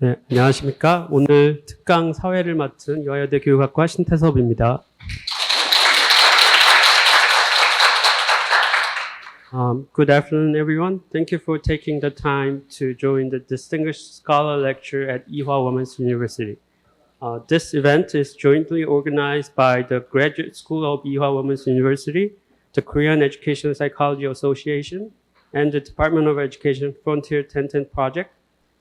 네, 안녕하십니까. 오늘 특강 사회를 맡은 이화여대 교육학과 신태섭입니다. Good afternoon, everyone. Thank you for taking the time to join the Distinguished Scholar Lecture at Ewha Women's University. This event is jointly organized by the Graduate School of Ewha Women's University, the Korean Education Psychology Association, and the Department of Education Frontier 1010 Project,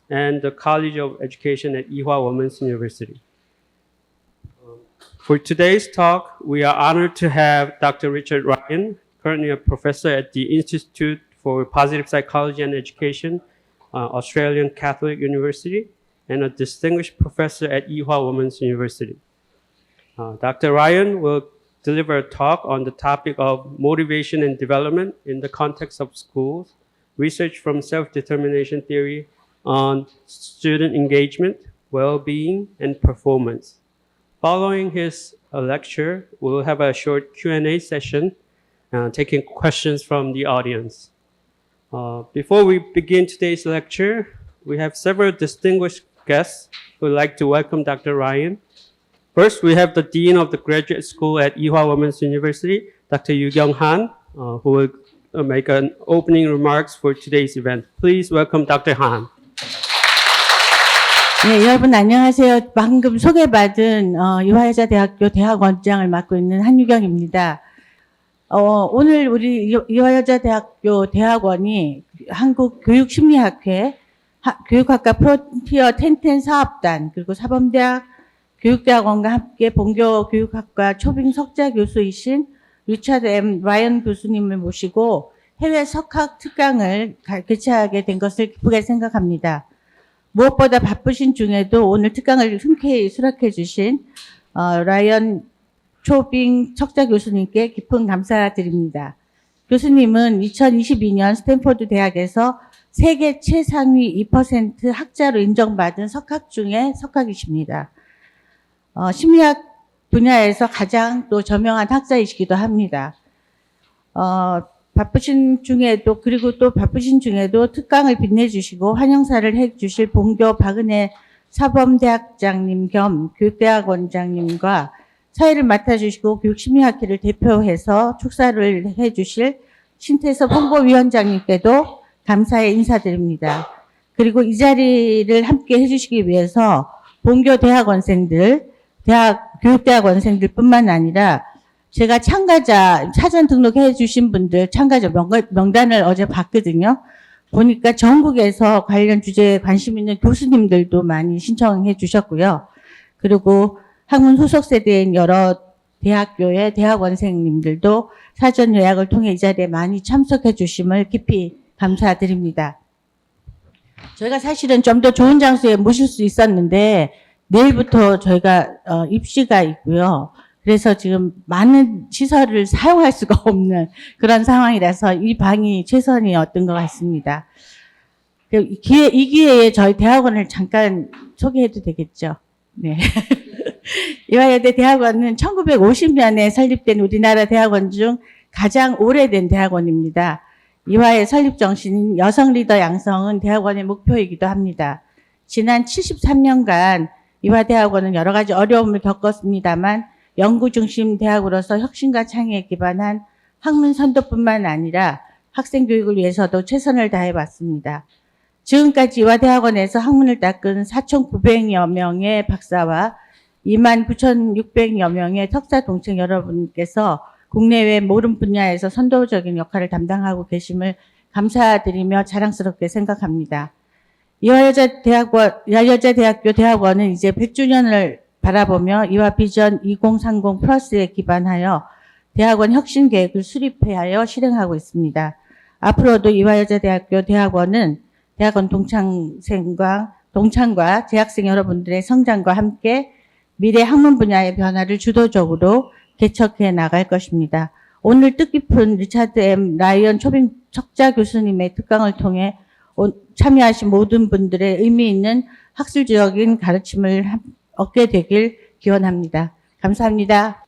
and the College of Education at Ewha Women's University. For today's talk, we are honored to have Dr. Richard Ryan, currently a professor at the Institute for Positive Psychology and Education, Australian Catholic University, and a distinguished professor at Ewha Women's University. Dr. Ryan will deliver a talk on the topic of motivation and development in the context of schools, research from self-determination theory on student engagement, well-being, and performance. Following his lecture, we'll have a short Q&A session, taking questions from the audience. Before we begin today's lecture, we have several distinguished guests who would like to welcome Dr. Ryan. First, we have the Dean of the Graduate School at Ewha Women's University, Dr. Yu Kyung-han, who will make an opening remarks for today's event. Please welcome Dr. Han. 네, 여러분 안녕하세요. 방금 소개받은 이화여자대학교 대학원장을 맡고 있는 한유경입니다. 오늘 우리 이화여자대학교 대학원이 한국교육심리학회, 교육학과 프론티어 1010 사업단, 그리고 사범대학 교육대학원과 함께 본교교육학과 초빙 석좌 교수이신 리차드 M. 라이언 교수님을 모시고 해외석학 특강을 개최하게 된 것을 기쁘게 생각합니다. 무엇보다 바쁘신 중에도 오늘 특강을 흔쾌히 수락해 주신 라이언 초빙 석좌 교수님께 깊은 감사드립니다. 교수님은 2022년 스탠포드 대학에서 세계 최상위 2% 학자로 인정받은 석학 중에 석학이십니다. 심리학 분야에서 가장 또 저명한 학자이시기도 합니다. 바쁘신 중에도 특강을 빛내주시고 환영사를 해주실 본교 박은혜 사범대학장님 겸 교육대학원장님과 사회를 맡아주시고 교육심리학회를 대표해서 축사를 해주실 신태섭 홍보위원장님께도 감사의 인사드립니다. 그리고 이 자리를 함께 해주시기 위해서 본교 대학원생들, 교육대학원생들 뿐만 아니라 제가 참가자, 사전 등록해 주신 분들 참가자 명단을 어제 봤거든요. 보니까 전국에서 관련 주제에 관심 있는 교수님들도 많이 신청해 주셨고요. 그리고 학문 후속 세대인 여러 대학교의 대학원생님들도 사전 예약을 통해 이 자리에 많이 참석해 주심을 깊이 감사드립니다. 저희가 사실은 좀 더 좋은 장소에 모실 수 있었는데 내일부터 저희가 입시가 있고요. 그래서 지금 많은 시설을 사용할 수가 없는 그런 상황이라서 이 방이 최선이었던 것 같습니다. 이 기회에 저희 대학원을 잠깐 소개해도 되겠죠? 네. 이화여대 대학원은 1950년에 설립된 우리나라 대학원 중 가장 오래된 대학원입니다. 이화의 설립 정신인 여성 리더 양성은 대학원의 목표이기도 합니다. 지난 73년간 이화대학원은 여러 가지 어려움을 겪었습니다만 연구 중심 대학으로서 혁신과 창의에 기반한 학문 선도뿐만 아니라 학생 교육을 위해서도 최선을 다해왔습니다. 지금까지 이화대학원에서 학문을 닦은 4,900여 명의 박사와 29,600여 명의 석사 동창 여러분께서 국내외 모든 분야에서 선도적인 역할을 담당하고 계심을 감사드리며 자랑스럽게 생각합니다. 이화여자대학교 대학원은 이제 100주년을 바라보며 이화 비전 2030 플러스에 기반하여 대학원 혁신 계획을 수립하여 실행하고 있습니다. 앞으로도 이화여자대학교 대학원은 대학원 동창과 재학생 여러분들의 성장과 함께 미래 학문 분야의 변화를 주도적으로 개척해 나갈 것입니다. 오늘 뜻깊은 리차드 M. 라이언 초빙 석좌 교수님의 특강을 통해 참여하신 모든 분들의 의미 있는 학술적인 가르침을 얻게 되길 기원합니다. 감사합니다.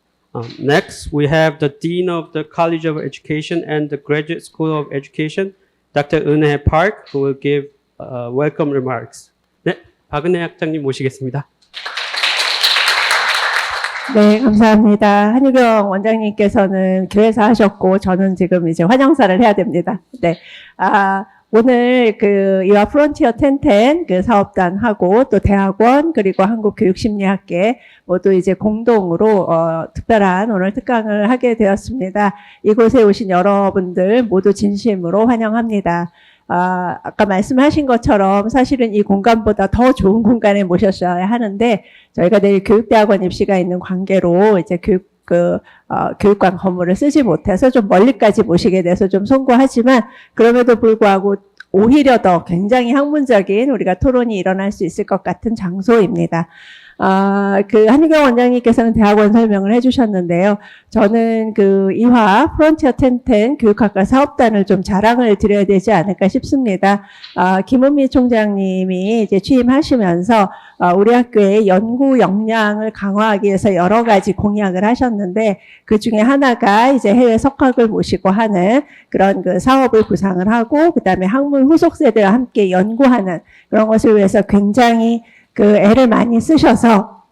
Next, we have the Dean of the College of Education and the Graduate School of Education, Dr. Eunhae Park, who will give welcome remarks. 네, 박은혜 학장님 모시겠습니다. 네, 감사합니다. 한유경 원장님께서는 교회사 하셨고, 저는 지금 이제 환영사를 해야 됩니다. 네. 오늘 이와 프론티어 1010 사업단하고 또 대학원 그리고 한국교육심리학계 모두 이제 공동으로 특별한 오늘 특강을 하게 되었습니다. 이곳에 오신 여러분들 모두 진심으로 환영합니다. 아까 말씀하신 것처럼 사실은 이 공간보다 더 좋은 공간에 모셨어야 하는데 저희가 내일 교육대학원 입시가 있는 관계로 이제 교육관 건물을 쓰지 못해서 좀 멀리까지 모시게 돼서 좀 송구하지만 그럼에도 불구하고 오히려 더 굉장히 학문적인 우리가 토론이 일어날 수 있을 것 같은 장소입니다. 한유경 원장님께서는 대학원 설명을 해주셨는데요. 저는 이화 프론티어 1010 교육학과 사업단을 좀 자랑을 드려야 되지 않을까 싶습니다. 김은미 총장님이 이제 취임하시면서 우리 학교의 연구 역량을 강화하기 위해서 여러 가지 공약을 하셨는데 그 중에 하나가 이제 해외석학을 모시고 하는 그런 사업을 구상을 하고 그다음에 학문 후속 세대와 함께 연구하는 그런 것을 위해서 굉장히 애를 많이 쓰셔서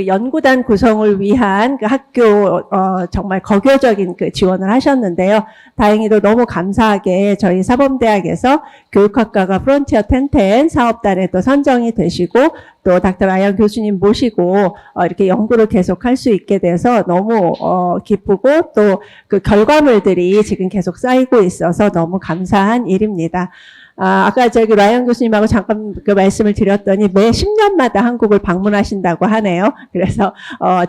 연구단 구성을 위한 학교 정말 거교적인 지원을 하셨는데요. 다행히도 너무 감사하게 저희 사범대학에서 교육학과가 프론티어 1010 사업단에 또 선정이 되시고 또 닥터 라이언 교수님 모시고 이렇게 연구를 계속할 수 있게 돼서 너무 기쁘고 또 결과물들이 지금 계속 쌓이고 있어서 너무 감사한 일입니다. 아까 라이언 교수님하고 잠깐 말씀을 드렸더니 매 10년마다 한국을 방문하신다고 하네요. 그래서,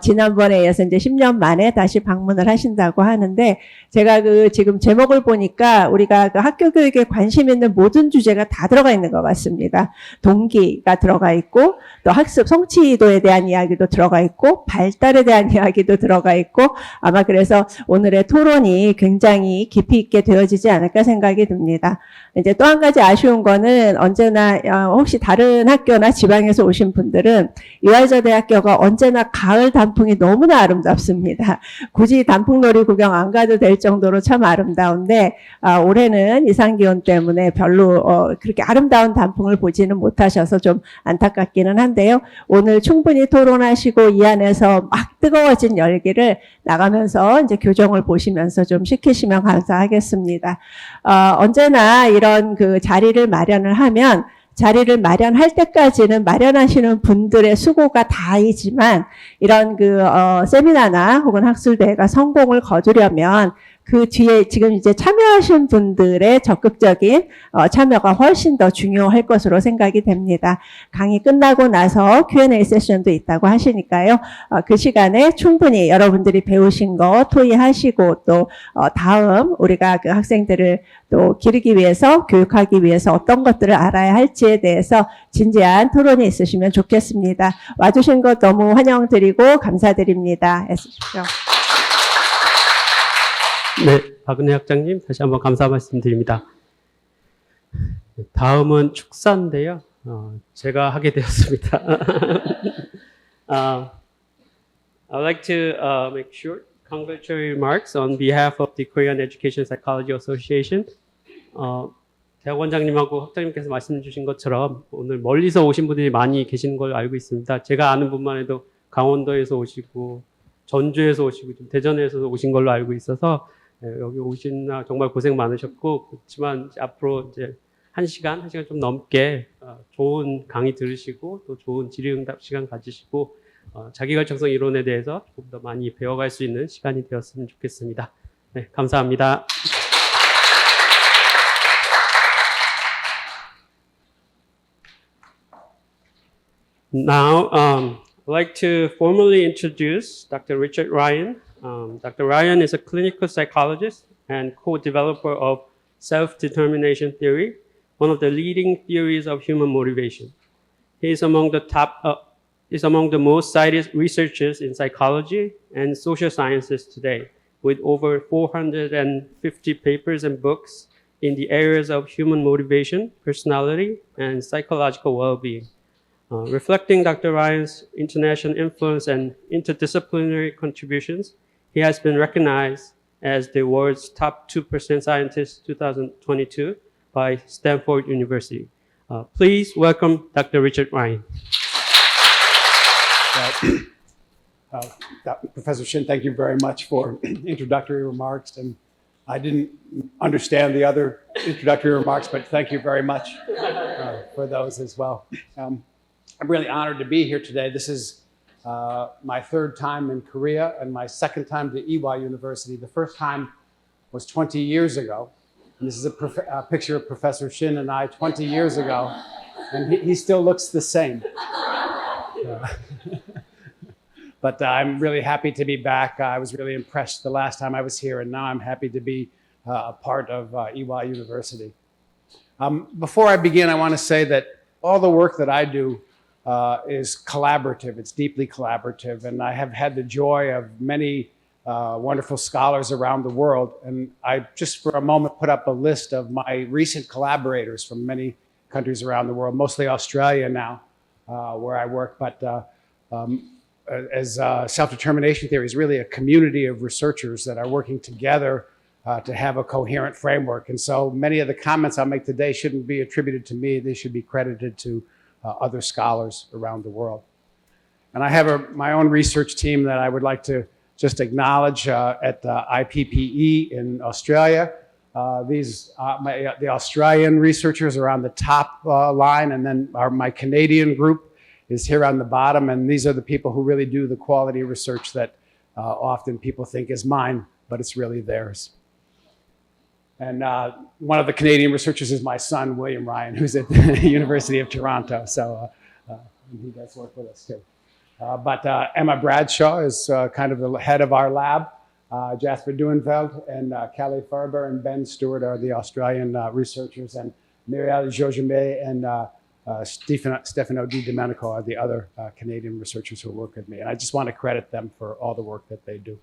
지난번에 이어서 이제 10년 만에 다시 방문을 하신다고 하는데, 제가 지금 제목을 보니까 우리가 학교 교육에 관심 있는 모든 주제가 다 들어가 있는 것 같습니다. 동기가 들어가 있고, 또 학습 성취도에 대한 이야기도 들어가 있고, 발달에 대한 이야기도 들어가 있고, 아마 그래서 오늘의 토론이 굉장히 깊이 있게 되어지지 않을까 생각이 듭니다. 이제 또 한 가지 아쉬운 거는 언제나 혹시 다른 학교나 지방에서 오신 분들은 이화여대 대학교가 언제나 가을 단풍이 너무나 아름답습니다. 굳이 단풍놀이 구경 안 가도 될 정도로 참 아름다운데 올해는 이상기온 때문에 별로 그렇게 아름다운 단풍을 보지는 못하셔서 좀 안타깝기는 한데요. 오늘 충분히 토론하시고 이 안에서 막 뜨거워진 열기를 나가면서 이제 교정을 보시면서 좀 식히시면 감사하겠습니다. 언제나 이런 자리를 마련을 하면 자리를 마련할 때까지는 마련하시는 분들의 수고가 다이지만 이런 세미나나 혹은 학술대회가 성공을 거두려면 그 뒤에 지금 이제 참여하신 분들의 적극적인 참여가 훨씬 더 중요할 것으로 생각이 됩니다. 강의 끝나고 나서 Q&A 세션도 있다고 하시니까요. 그 시간에 충분히 여러분들이 배우신 거 토의하시고 또 다음 우리가 학생들을 또 기르기 위해서 교육하기 위해서 어떤 것들을 알아야 할지에 대해서 진지한 토론이 있으시면 좋겠습니다. 와주신 것 너무 환영드리고 감사드립니다. 애쓰십시오. 네, 박은혜 학장님 다시 한번 감사 말씀드립니다. 다음은 축사인데요. 제가 하게 되었습니다. I'd like to make short congratulatory remarks on behalf of the Korean Education Psychology Association. 대학원장님하고 학장님께서 말씀 주신 것처럼 오늘 멀리서 오신 분들이 많이 계시는 걸 알고 있습니다. 제가 아는 분만 해도 강원도에서 오시고 전주에서 오시고 좀 대전에서 오신 걸로 알고 있어서 여기 오시나 정말 고생 많으셨고 그렇지만 이제 앞으로 이제 1시간 좀 넘게 좋은 강의 들으시고 또 좋은 질의응답 시간 가지시고 자기결정성 이론에 대해서 조금 더 많이 배워갈 수 있는 시간이 되었으면 좋겠습니다. 네, 감사합니다. Now, I'd like to formally introduce Dr. Richard Ryan. Dr. Ryan is a clinical psychologist and co-developer of self-determination theory, one of the leading theories of human motivation. He is among the most cited researchers in psychology and social sciences today, with over 450 papers and books in the areas of human motivation, personality, and psychological well-being. Reflecting Dr. Ryan's international influence and interdisciplinary contributions, he has been recognized as the world's top 2% scientist 2022 by Stanford University. Please welcome Dr. Richard Ryan. Professor Shin, thank you very much for introductory remarks. And I didn't understand the other introductory remarks, but thank you very much for those as well. I'm really honored to be here today. This is my third time in Korea and my second time to Ewha University. The first time was 20 years ago. And this is a picture of Professor Shin and I 20 years ago, and he still looks the same. But I'm really happy to be back. I was really impressed the last time I was here, and now I'm happy to be a part of Ewha University. Before I begin, I want to say that all the work that I do is collaborative. It's deeply collaborative, and I have had the joy of many wonderful scholars around the world. And I just for a moment put up a list of my recent collaborators from many countries around the world, mostly Australia now, where I work. But as self-determination theory is really a community of researchers that are working together to have a coherent framework. And so many of the comments I'll make today shouldn't be attributed to me. They should be credited to other scholars around the world. And I have my own research team that I would like to just acknowledge at IPPE in Australia. The Australian researchers are on the top line, and then my Canadian group is here on the bottom, and these are the people who really do the quality research that often people think is mine, but it's really theirs. And one of the Canadian researchers is my son, William Ryan, who's at the University of Toronto, so he does work with us too. But Emma Bradshaw is kind of the head of our lab. Jasper Duenveld and Kelly Farber and Ben Stewart are the Australian researchers, and Muriel Jojame and Stefano Di Domenico are the other Canadian researchers who work with me. And I just want to credit them for all the work that they do.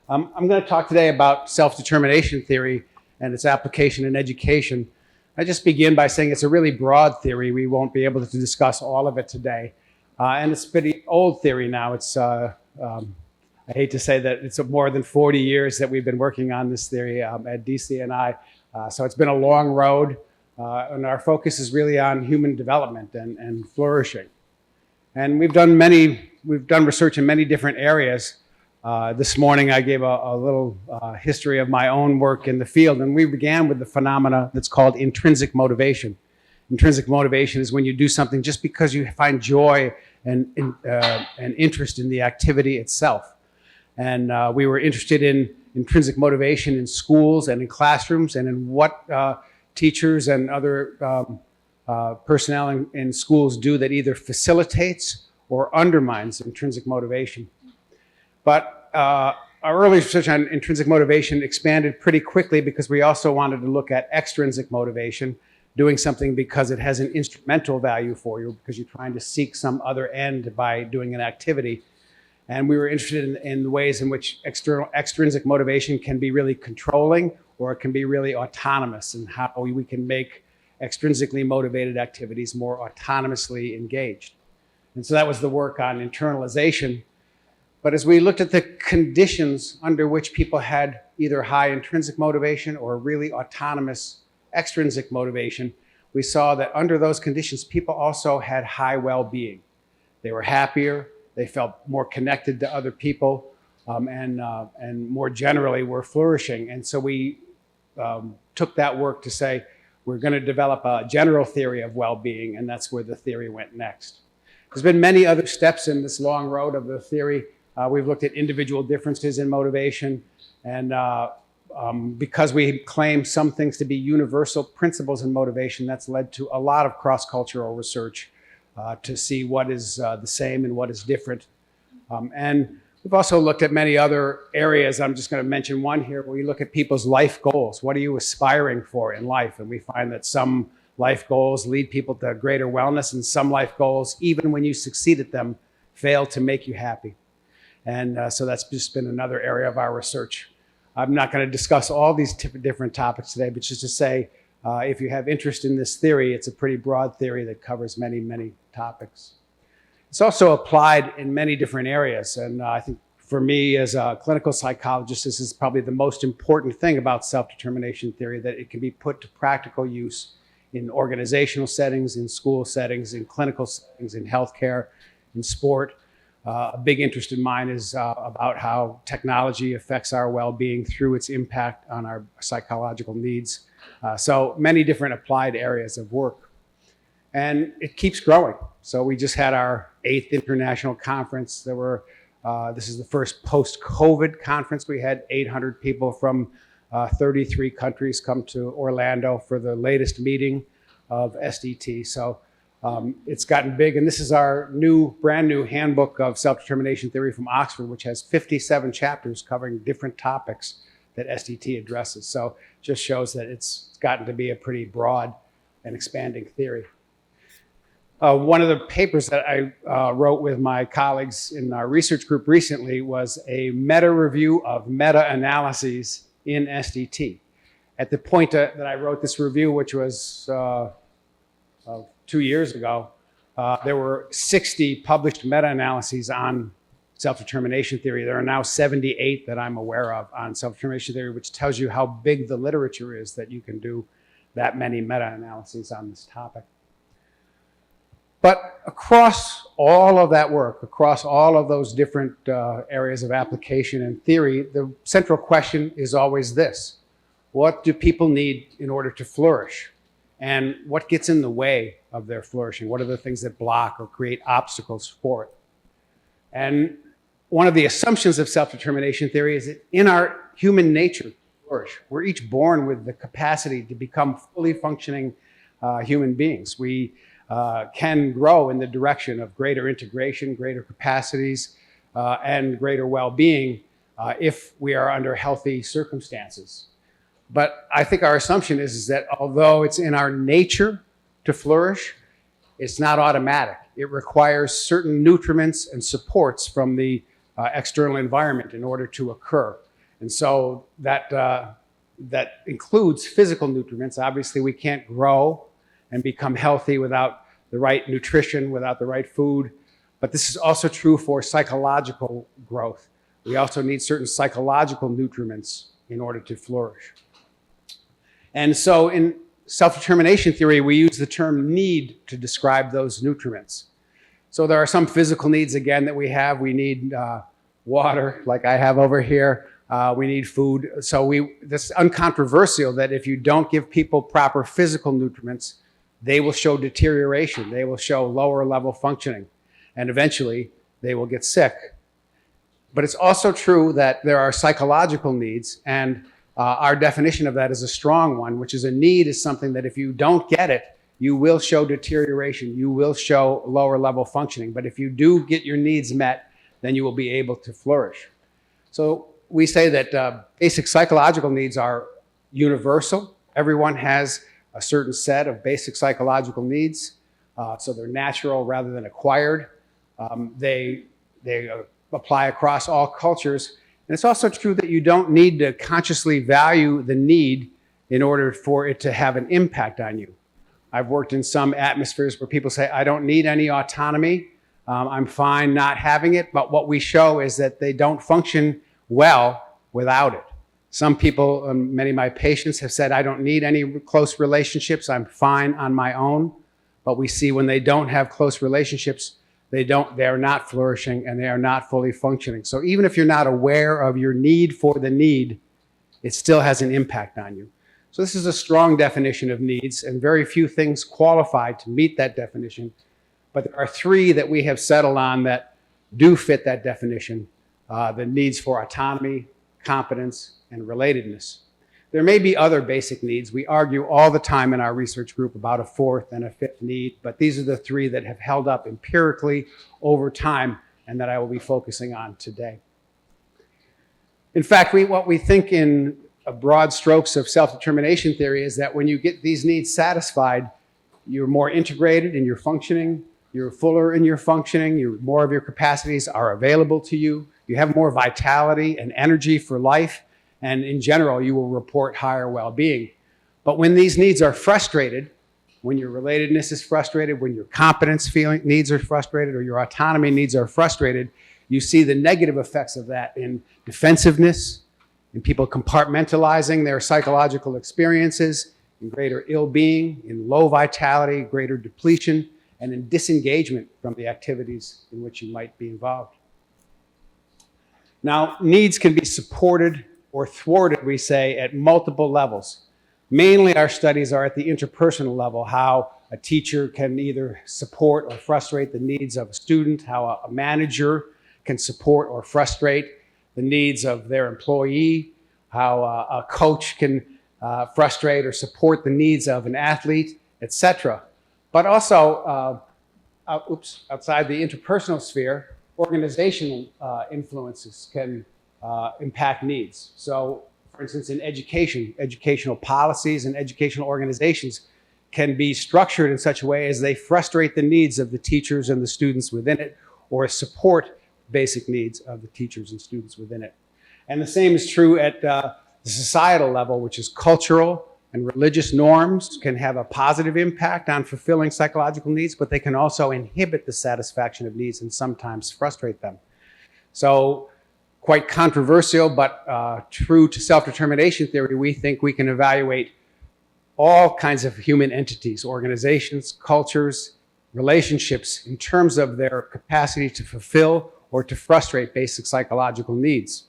I'm going to talk today about self-determination theory and its application in education. I just begin by saying it's a really broad theory. We won't be able to discuss all of it today. And it's a pretty old theory now. It's, I hate to say that it's more than 40 years that we've been working on this theory at DCNI. So it's been a long road. And our focus is really on human development and flourishing. And we've done research in many different areas. This morning I gave a little history of my own work in the field, and we began with the phenomena that's called intrinsic motivation. Intrinsic motivation is when you do something just because you find joy and interest in the activity itself. And we were interested in intrinsic motivation in schools and in classrooms, and in what teachers and other personnel in schools do that either facilitates or undermines intrinsic motivation. But our early research on intrinsic motivation expanded pretty quickly because we also wanted to look at extrinsic motivation, doing something because it has an instrumental value for you, because you're trying to seek some other end by doing an activity. And we were interested in the ways in which extrinsic motivation can be really controlling, or it can be really autonomous, and how we can make extrinsically motivated activities more autonomously engaged. And so that was the work on internalization. But as we looked at the conditions under which people had either high intrinsic motivation or really autonomous extrinsic motivation, we saw that under those conditions, people also had high well-being. They were happier, they felt more connected to other people, and more generally were flourishing. And so we took that work to say, we're going to develop a general theory of well-being, and that's where the theory went next. There's been many other steps in this long road of the theory. We've looked at individual differences in motivation, and because we claim some things to be universal principles in motivation, that's led to a lot of cross-cultural research to see what is the same and what is different. And we've also looked at many other areas. I'm just going to mention one here, where we look at people's life goals. What are you aspiring for in life? And we find that some life goals lead people to greater wellness, and some life goals, even when you succeed at them, fail to make you happy. And so that's just been another area of our research. I'm not going to discuss all these different topics today, but just to say, if you have interest in this theory, it's a pretty broad theory that covers many, many topics. It's also applied in many different areas. And I think for me as a clinical psychologist, this is probably the most important thing about self-determination theory, that it can be put to practical use in organizational settings, in school settings, in clinical settings, in healthcare, in sport. A big interest of mine is about how technology affects our well-being through its impact on our psychological needs. So many different applied areas of work. And it keeps growing. So we just had our 8th international conference. This is the first post-COVID conference. We had 800 people from 33 countries come to Orlando for the latest meeting of SDT. So it's gotten big, and this is our brand new handbook of self-determination theory from Oxford, which has 57 chapters covering different topics that SDT addresses. So just shows that it's gotten to be a pretty broad and expanding theory. One of the papers that I wrote with my colleagues in our research group recently was a meta-review of meta-analyses in SDT. At the point that I wrote this review, which was 2 years ago, there were 60 published meta-analyses on self-determination theory. There are now 78 that I'm aware of on self-determination theory, which tells you how big the literature is that you can do that many meta-analyses on this topic. But across all of that work, across all of those different areas of application and theory, the central question is always this: what do people need in order to flourish? And what gets in the way of their flourishing? What are the things that block or create obstacles for it? And one of the assumptions of self-determination theory is that in our human nature to flourish, we're each born with the capacity to become fully functioning human beings. We can grow in the direction of greater integration, greater capacities, and greater well-being if we are under healthy circumstances. But I think our assumption is that although it's in our nature to flourish, it's not automatic. It requires certain nutriments and supports from the external environment in order to occur. And so that includes physical nutriments. Obviously, we can't grow and become healthy without the right nutrition, without the right food. But this is also true for psychological growth. We also need certain psychological nutriments in order to flourish. And so in self-determination theory, we use the term need to describe those nutriments. So there are some physical needs, again, that we have. We need water, like I have over here. We need food. So this is uncontroversial that if you don't give people proper physical nutriments, they will show deterioration. They will show lower level functioning. And eventually, they will get sick. But it's also true that there are psychological needs, and our definition of that is a strong one, which is a need is something that if you don't get it, you will show deterioration. You will show lower level functioning. But if you do get your needs met, then you will be able to flourish. So we say that basic psychological needs are universal. Everyone has a certain set of basic psychological needs. So they're natural rather than acquired. They apply across all cultures. And it's also true that you don't need to consciously value the need in order for it to have an impact on you. I've worked in some atmospheres where people say, I don't need any autonomy. I'm fine not having it. But what we show is that they don't function well without it. Some people, many of my patients have said, I don't need any close relationships. I'm fine on my own. But we see when they don't have close relationships, they're not flourishing and they are not fully functioning. So even if you're not aware of your need for the need, it still has an impact on you. So this is a strong definition of needs, and very few things qualify to meet that definition. But there are three that we have settled on that do fit that definition: the needs for autonomy, competence, and relatedness. There may be other basic needs. We argue all the time in our research group about a fourth and a fifth need, but these are the three that have held up empirically over time and that I will be focusing on today. In fact, what we think in broad strokes of self-determination theory is that when you get these needs satisfied, you're more integrated in your functioning, you're fuller in your functioning, more of your capacities are available to you, you have more vitality and energy for life, and in general, you will report higher well-being. But when these needs are frustrated, when your relatedness is frustrated, when your competence needs are frustrated, or your autonomy needs are frustrated, you see the negative effects of that in defensiveness, in people compartmentalizing their psychological experiences, in greater ill-being, in low vitality, greater depletion, and in disengagement from the activities in which you might be involved. Now, needs can be supported or thwarted, we say, at multiple levels. Mainly our studies are at the interpersonal level, how a teacher can either support or frustrate the needs of a student, how a manager can support or frustrate the needs of their employee, how a coach can frustrate or support the needs of an athlete, etc. But also, outside the interpersonal sphere, organizational influences can impact needs. So, for instance, in education, educational policies and educational organizations can be structured in such a way as they frustrate the needs of the teachers and the students within it, or support basic needs of the teachers and students within it. And the same is true at the societal level, which is cultural and religious norms can have a positive impact on fulfilling psychological needs, but they can also inhibit the satisfaction of needs and sometimes frustrate them. So, quite controversial, but true to self-determination theory, we think we can evaluate all kinds of human entities, organizations, cultures, relationships in terms of their capacity to fulfill or to frustrate basic psychological needs.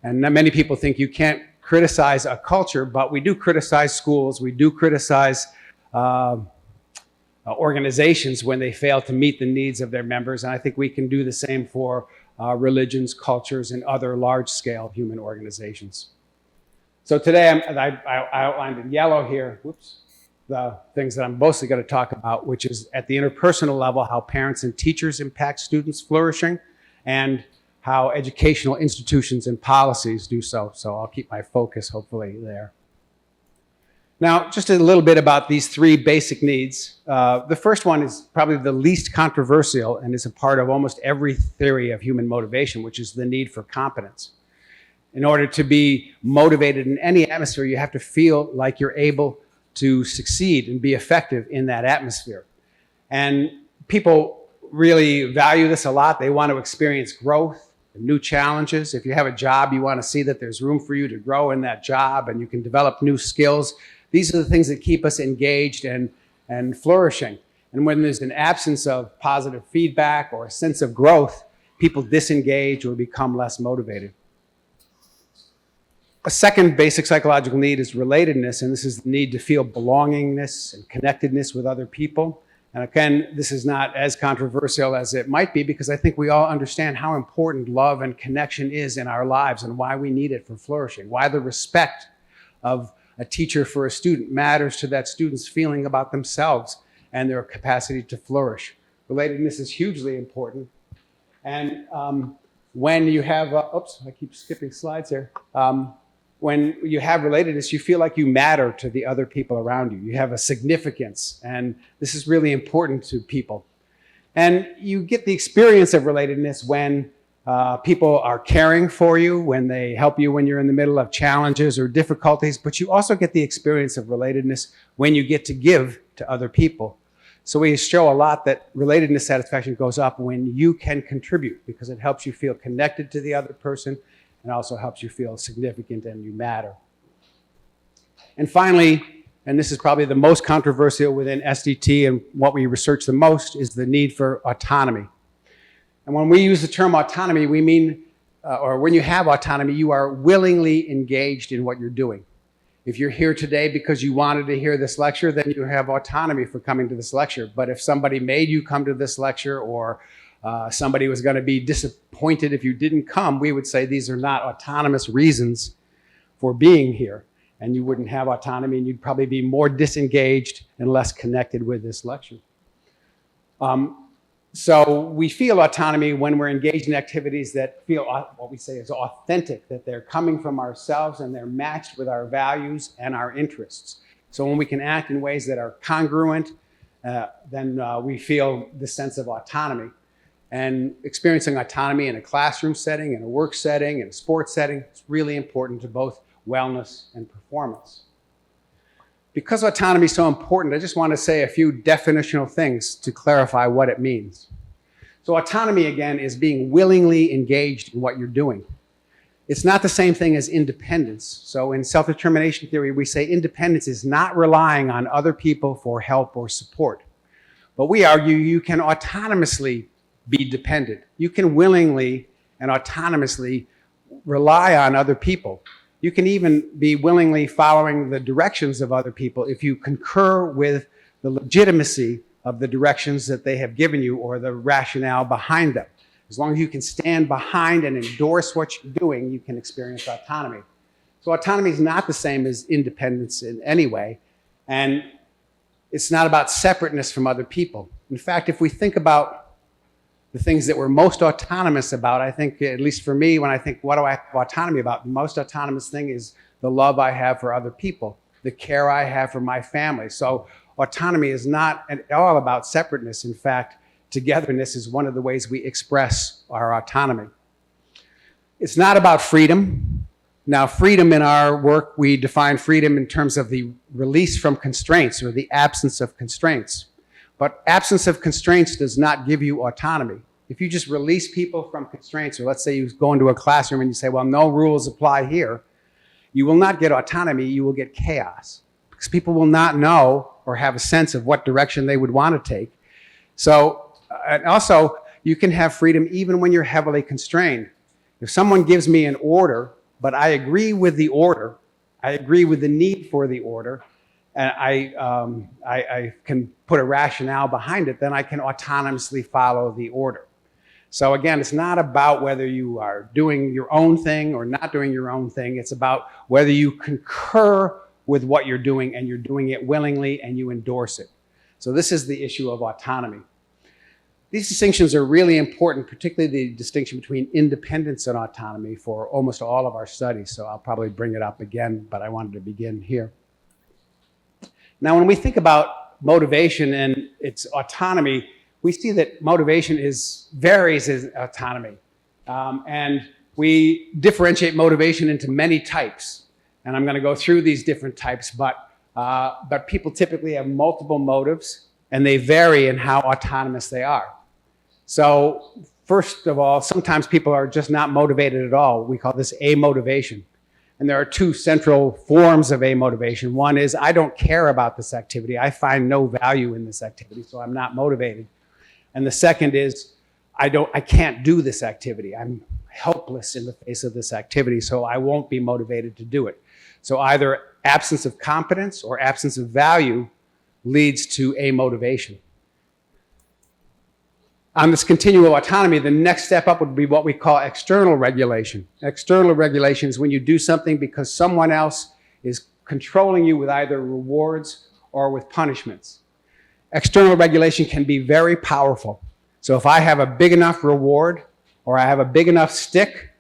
And many people think you can't criticize a culture, but we do criticize schools, we do criticize organizations when they fail to meet the needs of their members, and I think we can do the same for religions, cultures, and other large-scale human organizations. So today I outlined in yellow here, the things that I'm mostly going to talk about, which is at the interpersonal level, how parents and teachers impact students' flourishing, and how educational institutions and policies do so. So I'll keep my focus hopefully there. Now, just a little bit about these three basic needs. The first one is probably the least controversial and is a part of almost every theory of human motivation, which is the need for competence. In order to be motivated in any atmosphere, you have to feel like you're able to succeed and be effective in that atmosphere. And people really value this a lot. They want to experience growth and new challenges. If you have a job, you want to see that there's room for you to grow in that job and you can develop new skills. These are the things that keep us engaged and flourishing. And when there's an absence of positive feedback or a sense of growth, people disengage or become less motivated. A second basic psychological need is relatedness, and this is the need to feel belongingness and connectedness with other people. And again, this is not as controversial as it might be because I think we all understand how important love and connection is in our lives and why we need it for flourishing, why the respect of a teacher for a student matters to that student's feeling about themselves and their capacity to flourish. Relatedness is hugely important. And when you have, I keep skipping slides here. When you have relatedness, you feel like you matter to the other people around you. You have a significance, and this is really important to people. And you get the experience of relatedness when people are caring for you, when they help you when you're in the middle of challenges or difficulties, but you also get the experience of relatedness when you get to give to other people. So we show a lot that relatedness satisfaction goes up when you can contribute because it helps you feel connected to the other person and also helps you feel significant and you matter. And finally, and this is probably the most controversial within SDT and what we research the most, is the need for autonomy. And when we use the term autonomy, we mean, or when you have autonomy, you are willingly engaged in what you're doing. If you're here today because you wanted to hear this lecture, then you have autonomy for coming to this lecture. But if somebody made you come to this lecture or somebody was going to be disappointed if you didn't come, we would say these are not autonomous reasons for being here. And you wouldn't have autonomy and you'd probably be more disengaged and less connected with this lecture. So we feel autonomy when we're engaged in activities that feel what we say is authentic, that they're coming from ourselves and they're matched with our values and our interests. So when we can act in ways that are congruent, then we feel this sense of autonomy. And experiencing autonomy in a classroom setting, in a work setting, in a sports setting, is really important to both wellness and performance. Because autonomy is so important, I just want to say a few definitional things to clarify what it means. So autonomy, again, is being willingly engaged in what you're doing. It's not the same thing as independence. So in self-determination theory, we say independence is not relying on other people for help or support. But we argue you can autonomously be dependent. You can willingly and autonomously rely on other people. You can even be willingly following the directions of other people if you concur with the legitimacy of the directions that they have given you or the rationale behind them. As long as you can stand behind and endorse what you're doing, you can experience autonomy. So autonomy is not the same as independence in any way, and it's not about separateness from other people. In fact, if we think about the things that we're most autonomous about, I think, at least for me, when I think, what do I have autonomy about? The most autonomous thing is the love I have for other people, the care I have for my family. So autonomy is not at all about separateness. In fact, togetherness is one of the ways we express our autonomy. It's not about freedom. Now, freedom in our work, we define freedom in terms of the release from constraints or the absence of constraints. But absence of constraints does not give you autonomy. If you just release people from constraints, or let's say you go into a classroom and you say, well, no rules apply here, you will not get autonomy, you will get chaos. Because people will not know or have a sense of what direction they would want to take. So, and also, you can have freedom even when you're heavily constrained. If someone gives me an order, but I agree with the order, I agree with the need for the order, and I can put a rationale behind it, then I can autonomously follow the order. So again, it's not about whether you are doing your own thing or not doing your own thing. It's about whether you concur with what you're doing and you're doing it willingly and you endorse it. So this is the issue of autonomy. These distinctions are really important, particularly the distinction between independence and autonomy for almost all of our studies. So I'll probably bring it up again, but I wanted to begin here. Now, when we think about motivation and its autonomy, we see that motivation varies in autonomy. And we differentiate motivation into many types. And I'm going to go through these different types, but people typically have multiple motives, and they vary in how autonomous they are. So first of all, sometimes people are just not motivated at all. We call this amotivation. And there are two central forms of amotivation. One is, I don't care about this activity. I find no value in this activity, so I'm not motivated. And the second is, I can't do this activity. I'm helpless in the face of this activity, so I won't be motivated to do it. So either absence of competence or absence of value leads to amotivation. On this continuum of autonomy, the next step up would be what we call external regulation. External regulation is when you do something because someone else is controlling you with either rewards or with punishments. External regulation can be very powerful. So if I have a big enough reward or I have a big enough stick,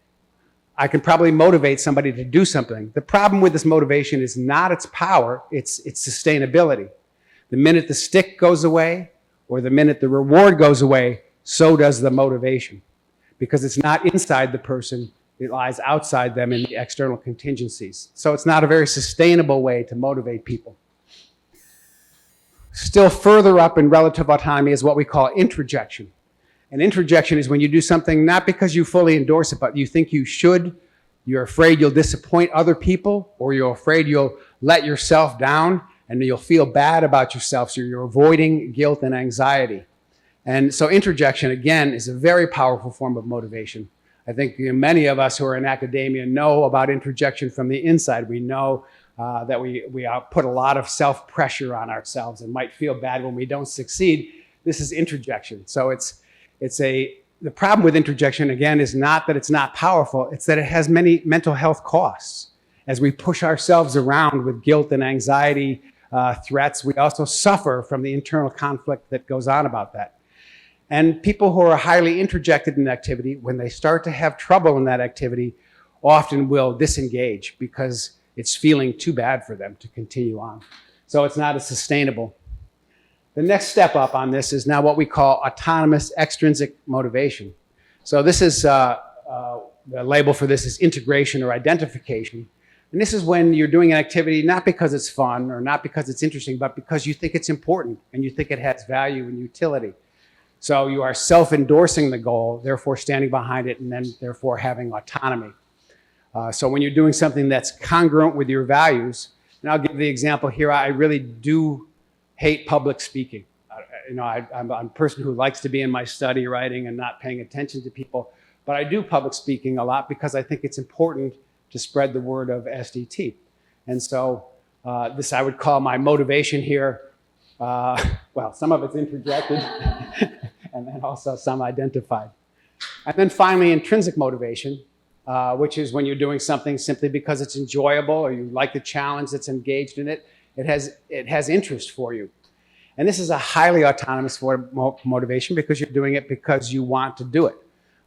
I can probably motivate somebody to do something. The problem with this motivation is not its power, it's its sustainability. The minute the stick goes away or the minute the reward goes away, so does the motivation. Because it's not inside the person, it lies outside them in the external contingencies. So it's not a very sustainable way to motivate people. Still further up in relative autonomy is what we call introjection. And introjection is when you do something not because you fully endorse it, but you think you should, you're afraid you'll disappoint other people, or you're afraid you'll let yourself down, and you'll feel bad about yourself, so you're avoiding guilt and anxiety. And so introjection, again, is a very powerful form of motivation. I think many of us who are in academia know about introjection from the inside. We know that we put a lot of self-pressure on ourselves and might feel bad when we don't succeed. This is introjection. So the problem with introjection, again, is not that it's not powerful, it's that it has many mental health costs. As we push ourselves around with guilt and anxiety threats, we also suffer from the internal conflict that goes on about that. And people who are highly introjected in activity, when they start to have trouble in that activity, often will disengage because it's feeling too bad for them to continue on. So it's not as sustainable. The next step up on this is now what we call autonomous extrinsic motivation. So this is, the label for this is integration or identification. And this is when you're doing an activity not because it's fun or not because it's interesting, but because you think it's important and you think it has value and utility. So you are self-endorsing the goal, therefore standing behind it, and then therefore having autonomy. So when you're doing something that's congruent with your values, and I'll give the example here, I really do hate public speaking. I'm a person who likes to be in my study writing and not paying attention to people, but I do public speaking a lot because I think it's important to spread the word of SDT. And so this I would call my motivation here. Well, some of it's interjected and then also some identified. And then finally, intrinsic motivation, which is when you're doing something simply because it's enjoyable or you like the challenge that's engaged in it. It has interest for you. And this is a highly autonomous form of motivation because you're doing it because you want to do it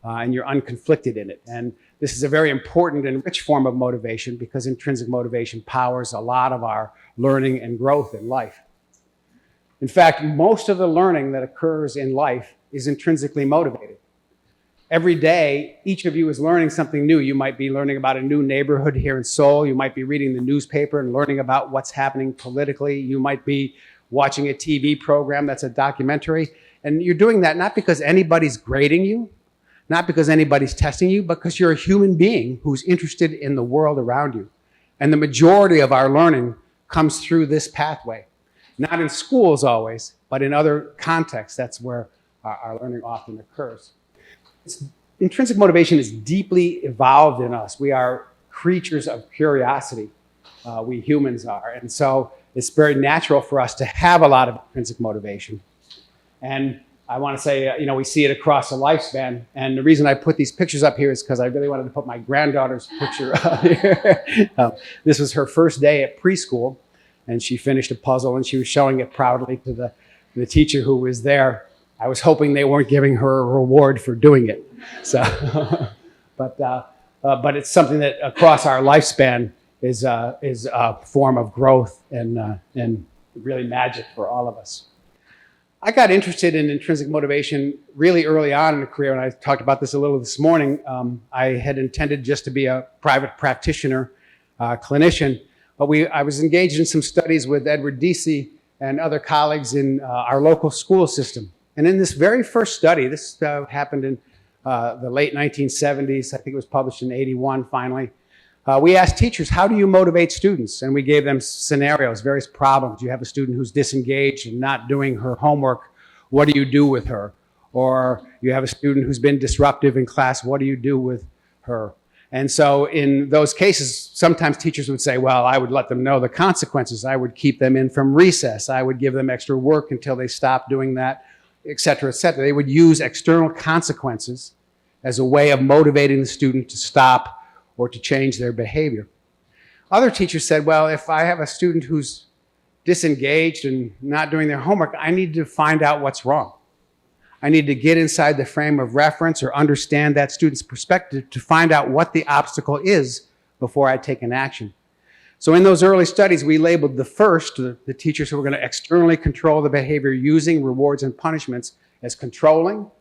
and you're unconflicted in it. And this is a very important and rich form of motivation because intrinsic motivation powers a lot of our learning and growth in life. In fact, most of the learning that occurs in life is intrinsically motivated. Every day, each of you is learning something new. You might be learning about a new neighborhood here in Seoul. You might be reading the newspaper and learning about what's happening politically. You might be watching a TV program that's a documentary. And you're doing that not because anybody's grading you, not because anybody's testing you, but because you're a human being who's interested in the world around you. And the majority of our learning comes through this pathway. Not in schools always, but in other contexts. That's where our learning often occurs. Intrinsic motivation is deeply evolved in us. We are creatures of curiosity. We humans are. And so it's very natural for us to have a lot of intrinsic motivation. And I want to say, we see it across the lifespan. And the reason I put these pictures up here is because I really wanted to put my granddaughter's picture up here. This was her first day at preschool, and she finished a puzzle, and she was showing it proudly to the teacher who was there. I was hoping they weren't giving her a reward for doing it. So, but it's something that across our lifespan is a form of growth and really magic for all of us. I got interested in intrinsic motivation really early on in the career, and I talked about this a little this morning. I had intended just to be a private practitioner, clinician, but I was engaged in some studies with Edward Deasy and other colleagues in our local school system. And in this very first study, this happened in the late 1970s, I think it was published in 81 finally, we asked teachers, how do you motivate students? And we gave them scenarios, various problems. You have a student who's disengaged and not doing her homework. What do you do with her? Or you have a student who's been disruptive in class. What do you do with her? And so in those cases, sometimes teachers would say, well, I would let them know the consequences. I would keep them in from recess. I would give them extra work until they stopped doing that, et cetera, et cetera. They would use external consequences as a way of motivating the student to stop or to change their behavior. Other teachers said, well, if I have a student who's disengaged and not doing their homework, I need to find out what's wrong. I need to get inside the frame of reference or understand that student's perspective to find out what the obstacle is before I take an action. So in those early studies, we labeled the first, the teachers who were going to externally control the behavior using rewards and punishments, as controlling.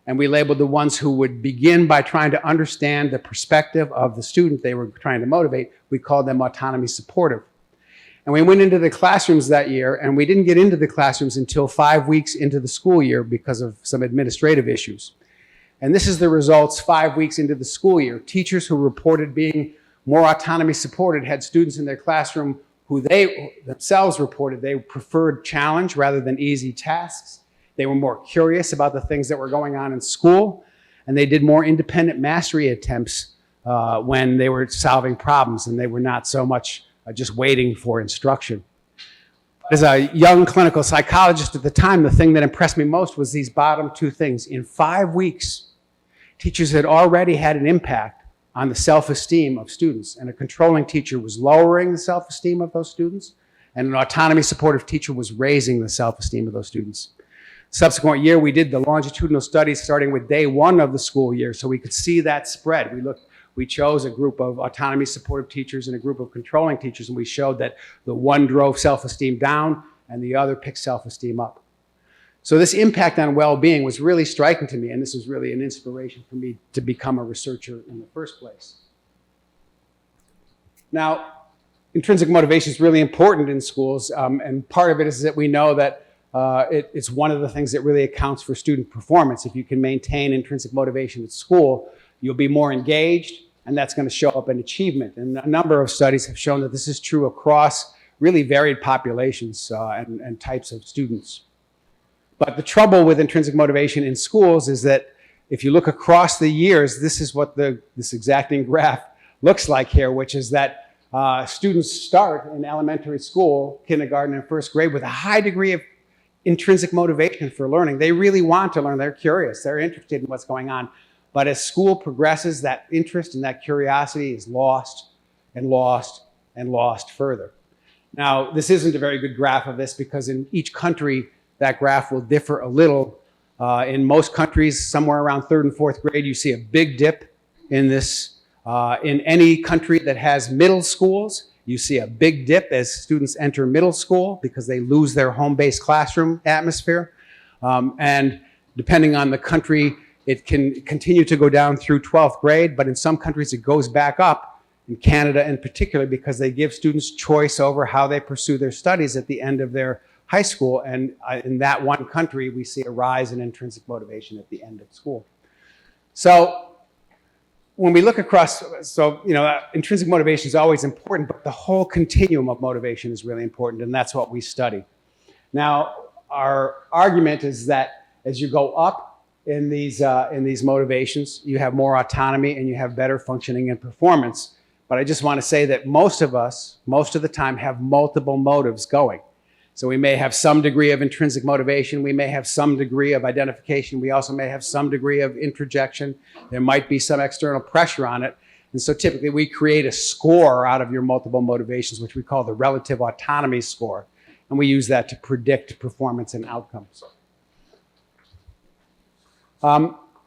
And we labeled the ones who would begin by trying to understand the perspective of the student they were trying to motivate. We called them autonomy supportive. And we went into the classrooms that year, and we didn't get into the classrooms until 5 weeks into the school year because of some administrative issues. And this is the results 5 weeks into the school year. Teachers who reported being more autonomy supported had students in their classroom who they themselves reported they preferred challenge rather than easy tasks. They were more curious about the things that were going on in school, and they did more independent mastery attempts when they were solving problems, and they were not so much just waiting for instruction. As a young clinical psychologist at the time, the thing that impressed me most was these bottom two things. In 5 weeks, teachers had already had an impact on the self-esteem of students, and a controlling teacher was lowering the self-esteem of those students, and an autonomy supportive teacher was raising the self-esteem of those students. Subsequent year, we did the longitudinal studies starting with day one of the school year, so we could see that spread. We chose a group of autonomy supportive teachers and a group of controlling teachers, and we showed that the one drove self-esteem down and the other picked self-esteem up. So this impact on well-being was really striking to me, and this was really an inspiration for me to become a researcher in the first place. Now, intrinsic motivation is really important in schools, and part of it is that we know that it's one of the things that really accounts for student performance. If you can maintain intrinsic motivation at school, you'll be more engaged, and that's going to show up in achievement. And a number of studies have shown that this is true across really varied populations and types of students. But the trouble with intrinsic motivation in schools is that if you look across the years, this is what this exacting graph looks like here, which is that students start in elementary school, kindergarten, and first grade with a high degree of intrinsic motivation for learning. They really want to learn. They're curious. They're interested in what's going on. But as school progresses, that interest and that curiosity is lost and lost and lost further. Now, this isn't a very good graph of this because in each country, that graph will differ a little. In most countries, somewhere around third and fourth grade, you see a big dip in this. In any country that has middle schools, you see a big dip as students enter middle school because they lose their home-based classroom atmosphere. And depending on the country, it can continue to go down through 12th grade, but in some countries it goes back up, in Canada in particular, because they give students choice over how they pursue their studies at the end of their high school. And in that one country, we see a rise in intrinsic motivation at the end of school. So when we look across, intrinsic motivation is always important, but the whole continuum of motivation is really important, and that's what we study. Now, our argument is that as you go up in these motivations, you have more autonomy and you have better functioning and performance. But I just want to say that most of us, most of the time, have multiple motives going. So we may have some degree of intrinsic motivation. We may have some degree of identification. We also may have some degree of introjection. There might be some external pressure on it. And so typically we create a score out of your multiple motivations, which we call the relative autonomy score. And we use that to predict performance and outcomes.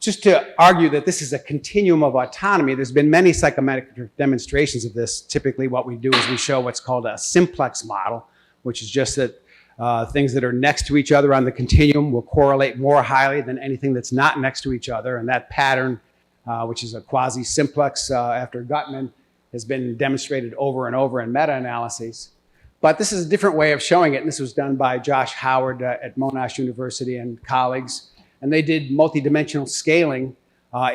Just to argue that this is a continuum of autonomy, there's been many psychometric demonstrations of this. Typically what we do is we show what's called a simplex model, which is just that things that are next to each other on the continuum will correlate more highly than anything that's not next to each other. And that pattern, which is a quasi-simplex after Gutman, has been demonstrated over and over in meta-analyses. But this is a different way of showing it, and this was done by Josh Howard at Monash University and colleagues. And they did multidimensional scaling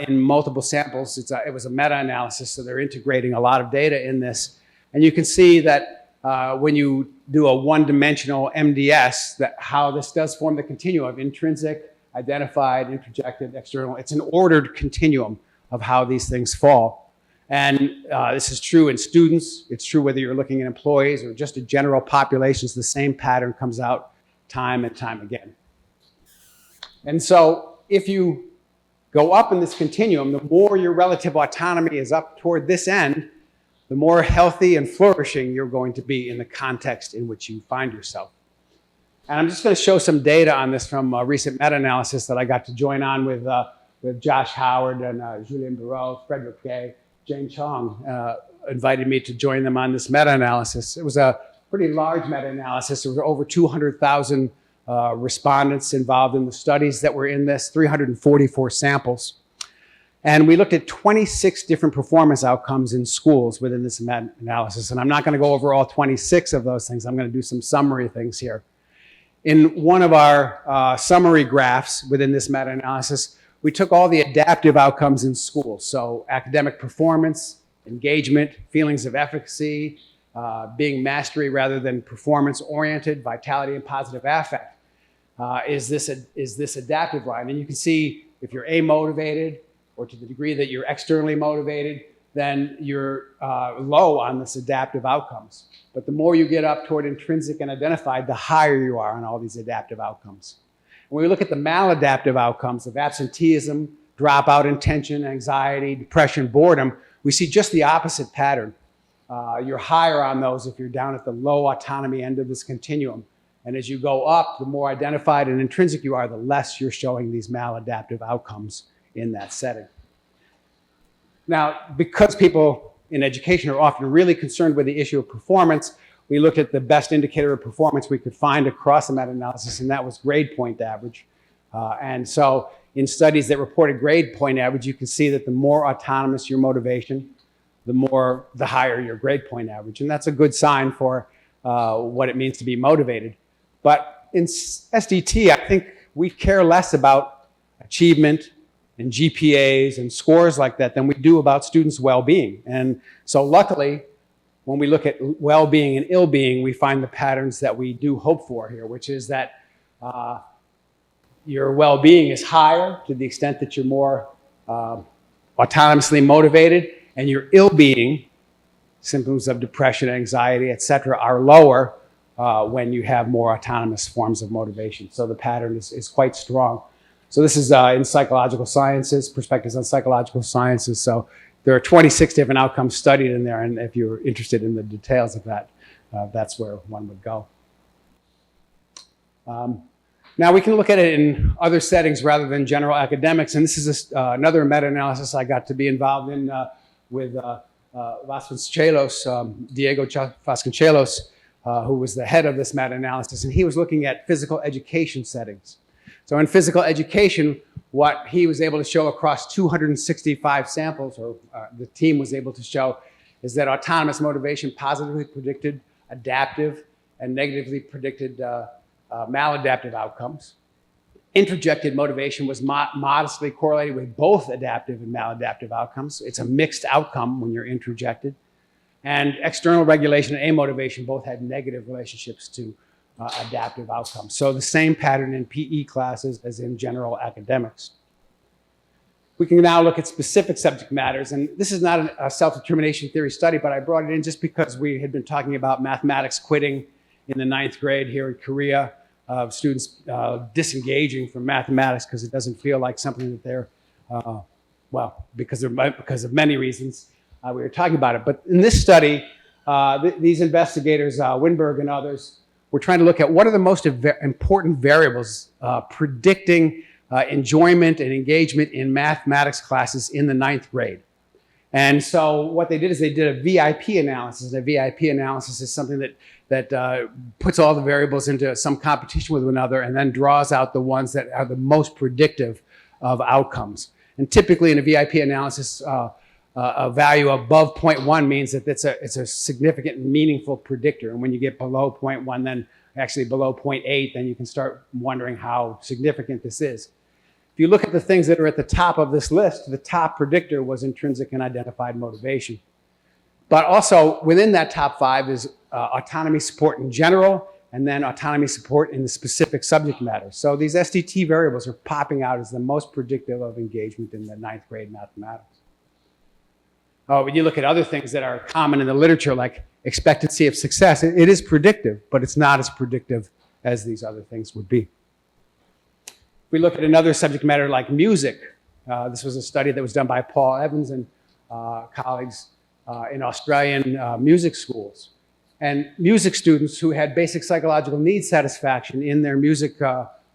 in multiple samples. It was a meta-analysis, so they're integrating a lot of data in this. And you can see that when you do a one-dimensional MDS, that how this does form the continuum of intrinsic, identified, introjected, external. It's an ordered continuum of how these things fall. And this is true in students. It's true whether you're looking at employees or just a general populations. The same pattern comes out time and time again. And so if you go up in this continuum, the more your relative autonomy is up toward this end, the more healthy and flourishing you're going to be in the context in which you find yourself. And I'm just going to show some data on this from a recent meta-analysis that I got to join on with Josh Howard and Julien Barreau, Frederick Gay, Jane Chong invited me to join them on this meta-analysis. It was a pretty large meta-analysis. There were over 200,000 respondents involved in the studies that were in this, 344 samples. And we looked at 26 different performance outcomes in schools within this meta-analysis. And I'm not going to go over all 26 of those things. I'm going to do some summary things here. In one of our summary graphs within this meta-analysis, we took all the adaptive outcomes in schools. So academic performance, engagement, feelings of efficacy, being mastery rather than performance-oriented, vitality and positive affect. Is this adaptive line? And you can see if you're A-motivated or to the degree that you're externally motivated, then you're low on this adaptive outcomes. But the more you get up toward intrinsic and identified, the higher you are on all these adaptive outcomes. When we look at the maladaptive outcomes of absenteeism, dropout intention, anxiety, depression, boredom, we see just the opposite pattern. You're higher on those if you're down at the low autonomy end of this continuum. And as you go up, the more identified and intrinsic you are, the less you're showing these maladaptive outcomes in that setting. Now, because people in education are often really concerned with the issue of performance, we looked at the best indicator of performance we could find across the meta-analysis, and that was grade point average. And so in studies that reported grade point average, you can see that the more autonomous your motivation, the higher your grade point average. And that's a good sign for what it means to be motivated. But in SDT, I think we care less about achievement and GPAs and scores like that than we do about students' well-being. And so luckily, when we look at well-being and ill-being, we find the patterns that we do hope for here, which is that your well-being is higher to the extent that you're more autonomously motivated, and your ill-being, symptoms of depression, anxiety, etc., are lower when you have more autonomous forms of motivation. So the pattern is quite strong. So this is in psychological sciences, perspectives on psychological sciences. So there are 26 different outcomes studied in there, and if you're interested in the details of that, that's where one would go. Now we can look at it in other settings rather than general academics, and this is another meta-analysis I got to be involved in with Vasconcelos, Diego Vasconcelos, who was the head of this meta-analysis, and he was looking at physical education settings. So in physical education, what he was able to show across 265 samples, or the team was able to show, is that autonomous motivation positively predicted adaptive and negatively predicted maladaptive outcomes. Introjected motivation was modestly correlated with both adaptive and maladaptive outcomes. It's a mixed outcome when you're introjected. And external regulation and amotivation both had negative relationships to adaptive outcomes. So the same pattern in PE classes as in general academics. We can now look at specific subject matters, and this is not a self-determination theory study, but I brought it in just because we had been talking about mathematics quitting in the 9th grade here in Korea, of students disengaging from mathematics because it doesn't feel like something that they're, well, because of many reasons. We were talking about it. But in this study, these investigators, Winberg and others, were trying to look at what are the most important variables predicting enjoyment and engagement in mathematics classes in the 9th grade. And so what they did is they did a VIP analysis. And a VIP analysis is something that puts all the variables into some competition with one another and then draws out the ones that are the most predictive of outcomes. And typically in a VIP analysis, a value above 0.1 means that it's a significant and meaningful predictor. And when you get below 0.1, then actually below 0.8, then you can start wondering how significant this is. If you look at the things that are at the top of this list, the top predictor was intrinsic and identified motivation. But also within that top 5 is autonomy support in general, and then autonomy support in the specific subject matter. So these SDT variables are popping out as the most predictive of engagement in the 9th grade mathematics. When you look at other things that are common in the literature, like expectancy of success, it is predictive, but it's not as predictive as these other things would be. If we look at another subject matter like music, this was a study that was done by Paul Evans and colleagues in Australian music schools. And music students who had basic psychological needs satisfaction in their music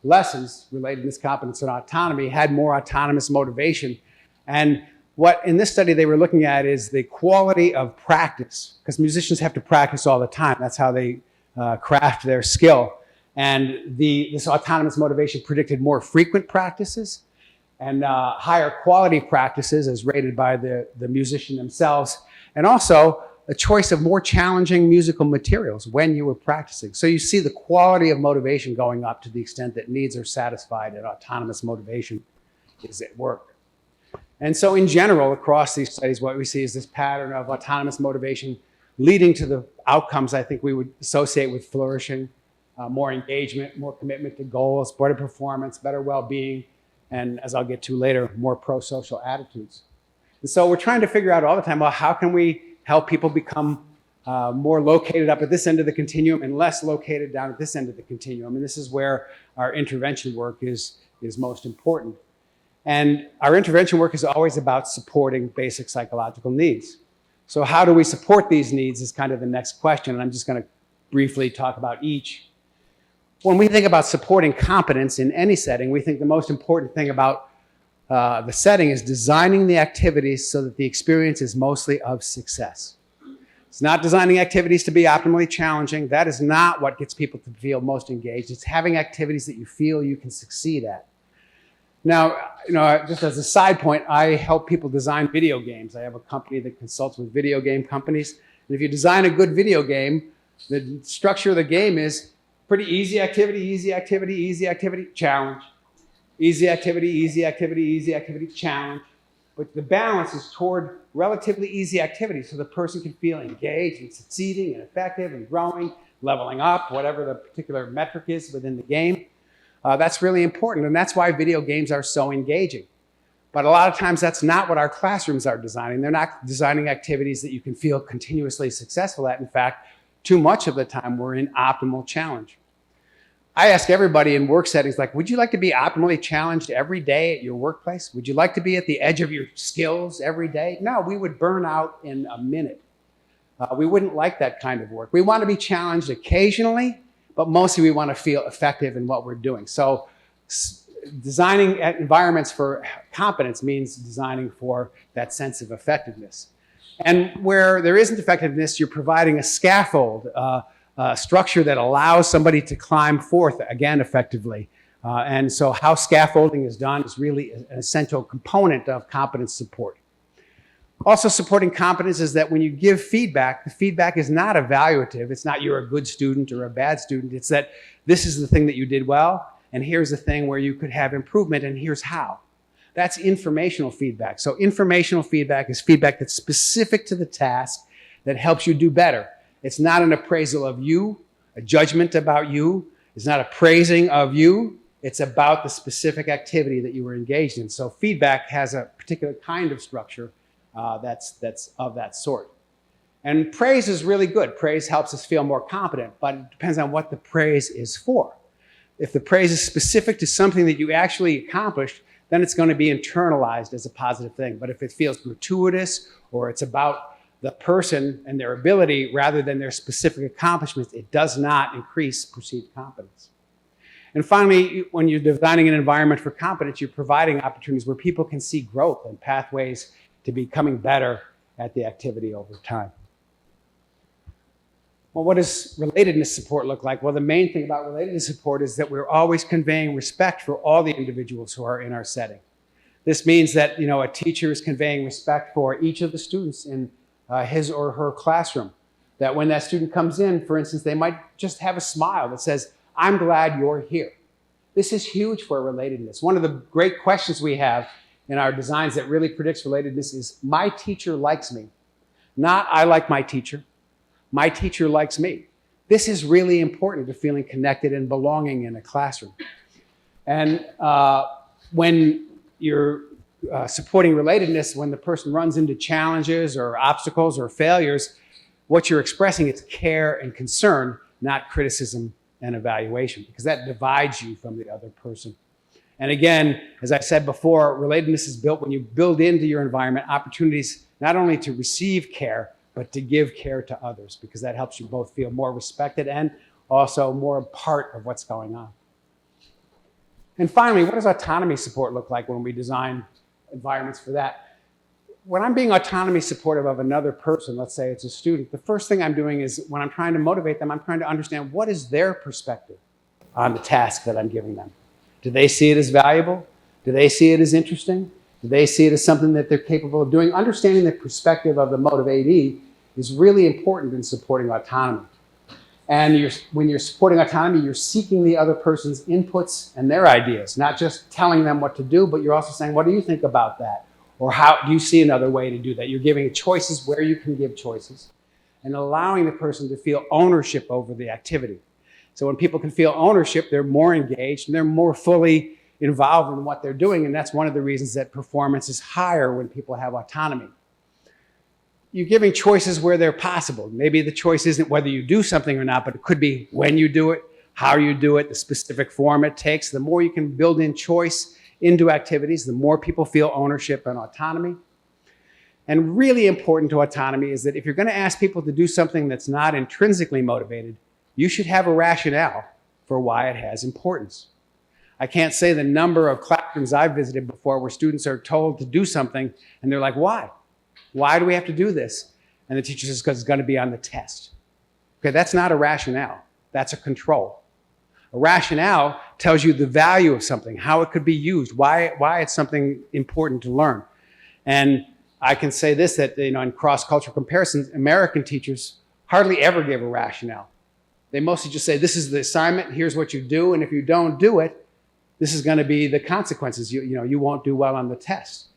lessons, relatedness, competence, and autonomy, had more autonomous motivation. And what in this study they were looking at is the quality of practice, because musicians have to practice all the time. That's how they craft their skill. And this autonomous motivation predicted more frequent practices and higher quality practices as rated by the musician themselves, and also a choice of more challenging musical materials when you were practicing. So you see the quality of motivation going up to the extent that needs are satisfied and autonomous motivation is at work. And so in general, across these studies, what we see is this pattern of autonomous motivation leading to the outcomes I think we would associate with flourishing, more engagement, more commitment to goals, better performance, better well-being, and as I'll get to later, more pro-social attitudes. And so we're trying to figure out all the time, well, how can we help people become more located up at this end of the continuum and less located down at this end of the continuum? And this is where our intervention work is most important. And our intervention work is always about supporting basic psychological needs. So how do we support these needs is kind of the next question, and I'm just going to briefly talk about each. When we think about supporting competence in any setting, we think the most important thing about the setting is designing the activities so that the experience is mostly of success. It's not designing activities to be optimally challenging. That is not what gets people to feel most engaged. It's having activities that you feel you can succeed at. Now, just as a side point, I help people design video games. I have a company that consults with video game companies. And if you design a good video game, the structure of the game is pretty easy activity, challenge. Easy activity, easy activity, easy activity, challenge. But the balance is toward relatively easy activity so the person can feel engaged and succeeding and effective and growing, leveling up, whatever the particular metric is within the game. That's really important, and that's why video games are so engaging. But a lot of times that's not what our classrooms are designing. They're not designing activities that you can feel continuously successful at. In fact, too much of the time we're in optimal challenge. I ask everybody in work settings, like, would you like to be optimally challenged every day at your workplace? Would you like to be at the edge of your skills every day? No, we would burn out in a minute. We wouldn't like that kind of work. We want to be challenged occasionally, but mostly we want to feel effective in what we're doing. So designing environments for competence means designing for that sense of effectiveness. And where there isn't effectiveness, you're providing a scaffold, structure that allows somebody to climb forth again effectively. And so how scaffolding is done is really an essential component of competence support. Also supporting competence is that when you give feedback, the feedback is not evaluative. It's not you're a good student or a bad student. It's that this is the thing that you did well, and here's the thing where you could have improvement, and here's how. That's informational feedback. So informational feedback is feedback that's specific to the task that helps you do better. It's not an appraisal of you, a judgment about you. It's not a praising of you. It's about the specific activity that you were engaged in. So feedback has a particular kind of structure that's of that sort. And praise is really good. Praise helps us feel more competent, but it depends on what the praise is for. If the praise is specific to something that you actually accomplished, then it's going to be internalized as a positive thing. But if it feels gratuitous or it's about the person and their ability rather than their specific accomplishments, it does not increase perceived competence. And finally, when you're designing an environment for competence, you're providing opportunities where people can see growth and pathways to becoming better at the activity over time. Well, what does relatedness support look like? Well, the main thing about relatedness support is that we're always conveying respect for all the individuals who are in our setting. This means that, a teacher is conveying respect for each of the students in his or her classroom. That when that student comes in, for instance, they might just have a smile that says, "I'm glad you're here." This is huge for relatedness. One of the great questions we have in our designs that really predicts relatedness is, my teacher likes me. Not, I like my teacher. My teacher likes me. This is really important to feeling connected and belonging in a classroom. And when you're supporting relatedness, when the person runs into challenges or obstacles or failures, what you're expressing is care and concern, not criticism and evaluation, because that divides you from the other person. And again, as I said before, relatedness is built when you build into your environment opportunities not only to receive care, but to give care to others, because that helps you both feel more respected and also more a part of what's going on. And finally, what does autonomy support look like when we design environments for that? When I'm being autonomy supportive of another person, let's say it's a student, the first thing I'm doing is when I'm trying to motivate them, I'm trying to understand what is their perspective on the task that I'm giving them. Do they see it as valuable? Do they see it as interesting? Do they see it as something that they're capable of doing? Understanding the perspective of the motivatee is really important in supporting autonomy. And when you're supporting autonomy, you're seeking the other person's inputs and their ideas, not just telling them what to do, but you're also saying, what do you think about that? Or how do you see another way to do that? You're giving choices where you can give choices and allowing the person to feel ownership over the activity. So when people can feel ownership, they're more engaged and they're more fully involved in what they're doing. And that's one of the reasons that performance is higher when people have autonomy. You're giving choices where they're possible. Maybe the choice isn't whether you do something or not, but it could be when you do it, how you do it, the specific form it takes. The more you can build in choice into activities, the more people feel ownership and autonomy. And really important to autonomy is that if you're going to ask people to do something that's not intrinsically motivated, you should have a rationale for why it has importance. I can't say the number of classrooms I've visited before where students are told to do something and they're like, why? Why do we have to do this? And the teacher says, because it's going to be on the test. Okay, that's not a rationale. That's a control. A rationale tells you the value of something, how it could be used, why it's something important to learn. And I can say this, that in cross-cultural comparisons, American teachers hardly ever give a rationale. They mostly just say, this is the assignment, here's what you do, and if you don't do it, this is going to be the consequences. You won't do well on the test.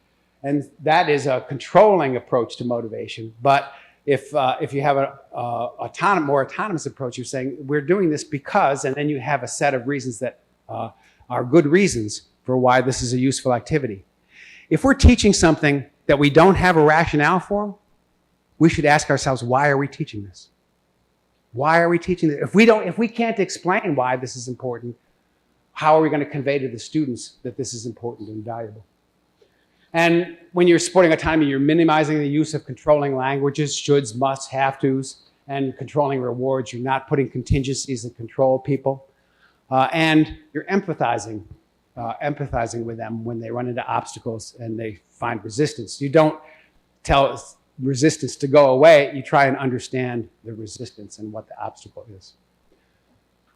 And that is a controlling approach to motivation. But if you have a more autonomous approach, you're saying, we're doing this because, and then you have a set of reasons that are good reasons for why this is a useful activity. If we're teaching something that we don't have a rationale for, we should ask ourselves, why are we teaching this? Why are we teaching this? If we can't explain why this is important, how are we going to convey to the students that this is important and valuable? And when you're supporting autonomy, you're minimizing the use of controlling languages, shoulds, musts, have-tos, and controlling rewards. You're not putting contingencies that control people. And you're empathizing with them when they run into obstacles and they find resistance. You don't tell resistance to go away. You try and understand the resistance and what the obstacle is.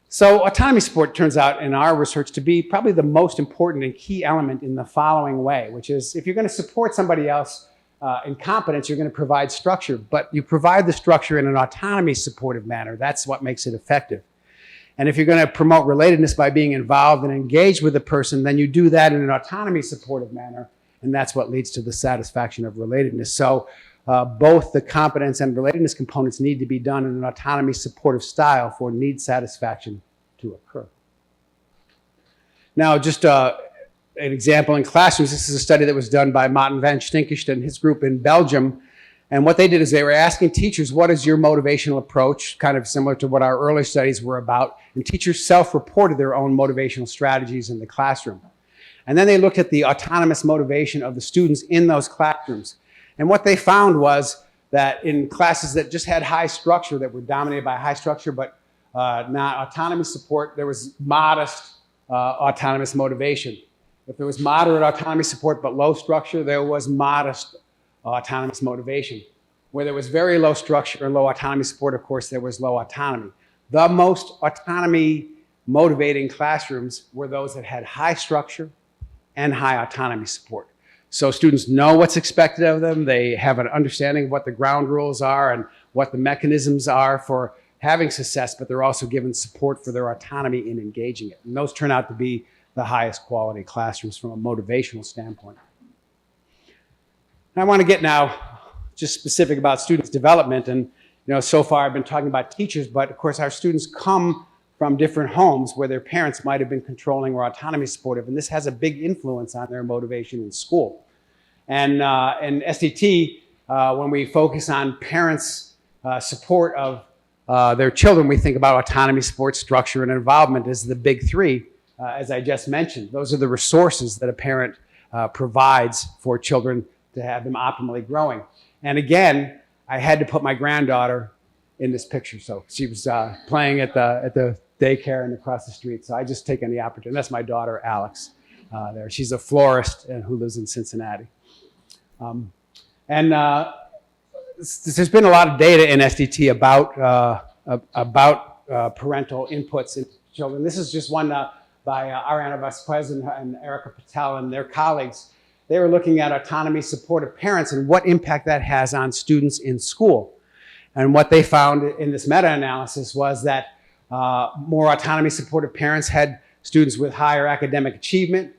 So autonomy support turns out in our research to be probably the most important and key element in the following way, which is if you're going to support somebody else in competence, you're going to provide structure, but you provide the structure in an autonomy supportive manner. That's what makes it effective. And if you're going to promote relatedness by being involved and engaged with the person, then you do that in an autonomy supportive manner, and that's what leads to the satisfaction of relatedness. So both the competence and relatedness components need to be done in an autonomy supportive style for need satisfaction to occur. Now, just an example in classrooms, this is a study that was done by Maarten van Stinkist and his group in Belgium. And what they did is they were asking teachers, what is your motivational approach? Kind of similar to what our earlier studies were about. And teachers self-reported their own motivational strategies in the classroom. And then they looked at the autonomous motivation of the students in those classrooms. And what they found was that in classes that just had high structure, that were dominated by high structure, but not autonomy support, there was modest autonomous motivation. If there was moderate autonomy support but low structure, there was modest autonomous motivation. Where there was very low structure or low autonomy support, of course, there was low autonomy. The most autonomy motivating classrooms were those that had high structure and high autonomy support. So students know what's expected of them. They have an understanding of what the ground rules are and what the mechanisms are for having success, but they're also given support for their autonomy in engaging it. And those turn out to be the highest quality classrooms from a motivational standpoint. And I want to get now just specific about students' development. And so far I've been talking about teachers, but of course our students come from different homes where their parents might have been controlling or autonomy supportive, and this has a big influence on their motivation in school. And in SDT, when we focus on parents' support of their children, we think about autonomy, support, structure, and involvement as the big three, as I just mentioned. Those are the resources that a parent provides for children to have them optimally growing. And again, I had to put my granddaughter in this picture. So she was playing at the daycare and across the street. So I just taken the opportunity. That's my daughter, Alex, there. She's a florist who lives in Cincinnati. There's been a lot of data in SDT about parental inputs in children. This is just one by Ariana Vasquez and Erica Patel and their colleagues. They were looking at autonomy supportive parents and what impact that has on students in school. And what they found in this meta-analysis was that more autonomy supportive parents had students with higher academic achievement,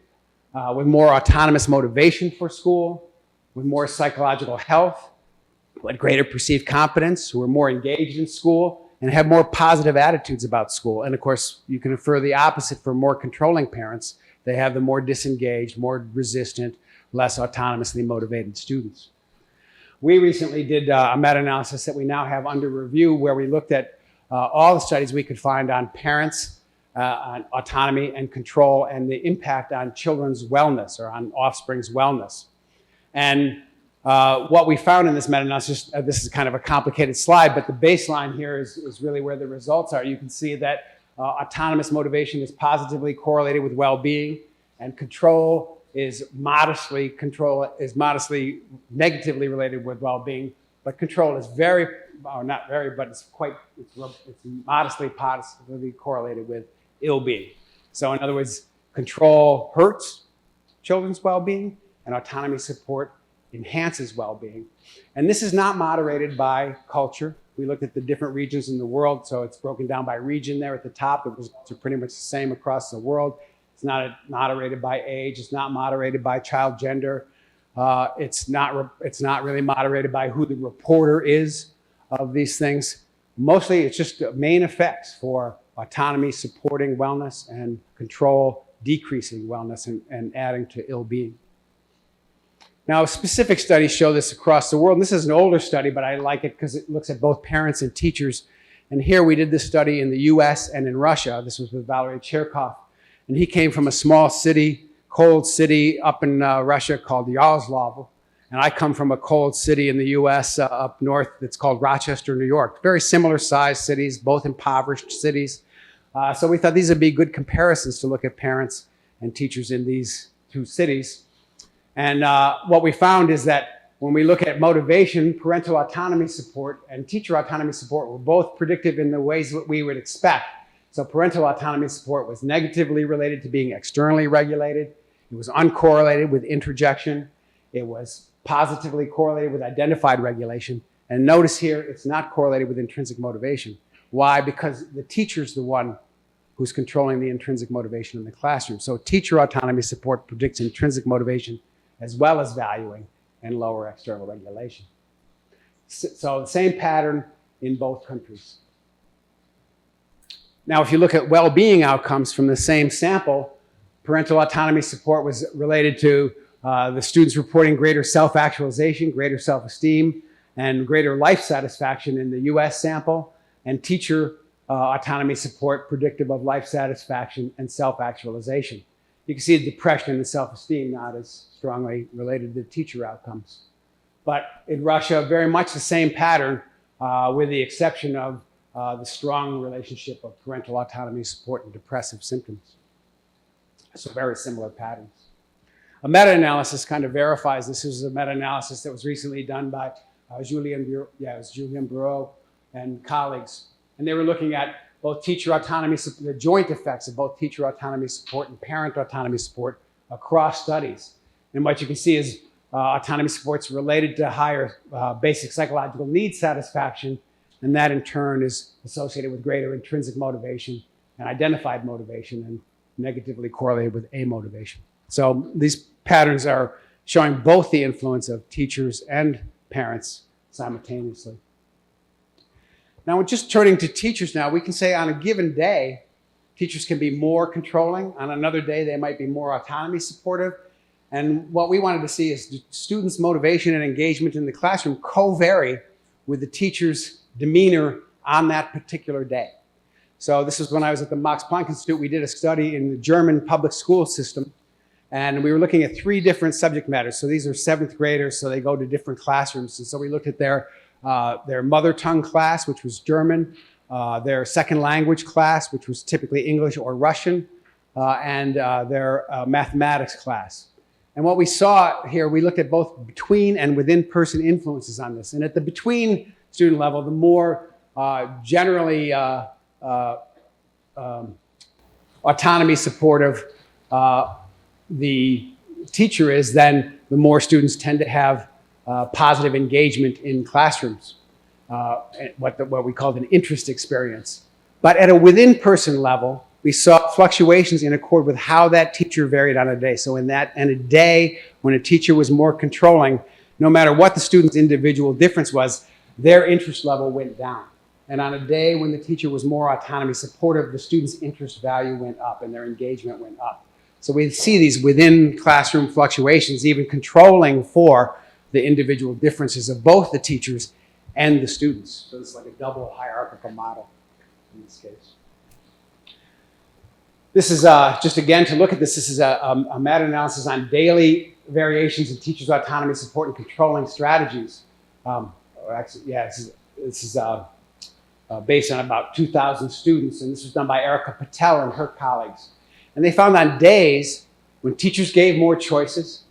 with more autonomous motivation for school, with more psychological health, who had greater perceived competence, who were more engaged in school, and had more positive attitudes about school. And of course, you can infer the opposite for more controlling parents. They have the more disengaged, more resistant, less autonomously motivated students. We recently did a meta-analysis that we now have under review where we looked at all the studies we could find on parents, on autonomy and control, and the impact on children's wellness or on offspring's wellness. And what we found in this meta-analysis, this is kind of a complicated slide, but the baseline here is really where the results are. You can see that autonomous motivation is positively correlated with well-being, and control is modestly negatively related with well-being, but control is not very, but it's modestly positively correlated with ill-being. So in other words, control hurts children's well-being, and autonomy support enhances well-being. And this is not moderated by culture. We looked at the different regions in the world, so it's broken down by region there at the top. The results are pretty much the same across the world. It's It's not moderated by age. It's not moderated by child gender. It's not really moderated by who the reporter is of these things. Mostly, it's just main effects for autonomy supporting wellness and control decreasing wellness and adding to ill-being. Now, specific studies show this across the world. And this is an older study, but I like it because it looks at both parents and teachers. And here we did this study in the US and in Russia. This was with Valery Cherkov. And he came from a small city, cold city up in Russia called Yaroslavl. And I come from a cold city in the US up north that's called Rochester, New York. Very similar sized cities, both impoverished cities. So we thought these would be good comparisons to look at parents and teachers in these two cities. And what we found is that when we look at motivation, parental autonomy support and teacher autonomy support were both predictive in the ways that we would expect. So parental autonomy support was negatively related to being externally regulated. It was uncorrelated with introjection. It was positively correlated with identified regulation. And notice here, it's not correlated with intrinsic motivation. Why? Because the teacher's the one who's controlling the intrinsic motivation in the classroom. So teacher autonomy support predicts intrinsic motivation as well as valuing and lower external regulation. So the same pattern in both countries. Now, if you look at well-being outcomes from the same sample, parental autonomy support was related to the students reporting greater self-actualization, greater self-esteem, and greater life satisfaction in the US sample, and teacher autonomy support predictive of life satisfaction and self-actualization. You can see the depression and self-esteem not as strongly related to teacher outcomes. But in Russia, very much the same pattern with the exception of the strong relationship of parental autonomy support and depressive symptoms. So very similar patterns. A meta-analysis kind of verifies this. This is a meta-analysis that was recently done by Julien Bureau and colleagues. And they were looking at both teacher autonomy, the joint effects of both teacher autonomy support and parent autonomy support across studies. And what you can see is autonomy support's related to higher basic psychological need satisfaction, and that in turn is associated with greater intrinsic motivation and identified motivation and negatively correlated with amotivation. So these patterns are showing both the influence of teachers and parents simultaneously. Now, just turning to teachers now, we can say on a given day, teachers can be more controlling. On another day, they might be more autonomy supportive. And what we wanted to see is do students' motivation and engagement in the classroom co-vary with the teacher's demeanor on that particular day. So this is when I was at the Max Planck Institute. We did a study in the German public school system, and we were looking at 3 different subject matters. So these are 7th graders, so they go to different classrooms. And so we looked at their mother tongue class, which was German, their second language class, which was typically English or Russian, and their mathematics class. And what we saw here, we looked at both between and within person influences on this. And at the between student level, the more generally autonomy supportive the teacher is, then the more students tend to have positive engagement in classrooms, what we called an interest experience. But at a within-person level, we saw fluctuations in accord with how that teacher varied on a day. So in a day when a teacher was more controlling, no matter what the student's individual difference was, their interest level went down. And on a day when the teacher was more autonomy supportive, the student's interest value went up and their engagement went up. So we see these within classroom fluctuations, even controlling for the individual differences of both the teachers and the students. So it's like a double hierarchical model in this case. This is just again to look at this. This is a meta-analysis on daily variations in teachers' autonomy support and controlling strategies. This is based on about 2,000 students, and this was done by Erica Patel and her colleagues. And they found on days when teachers gave more choices,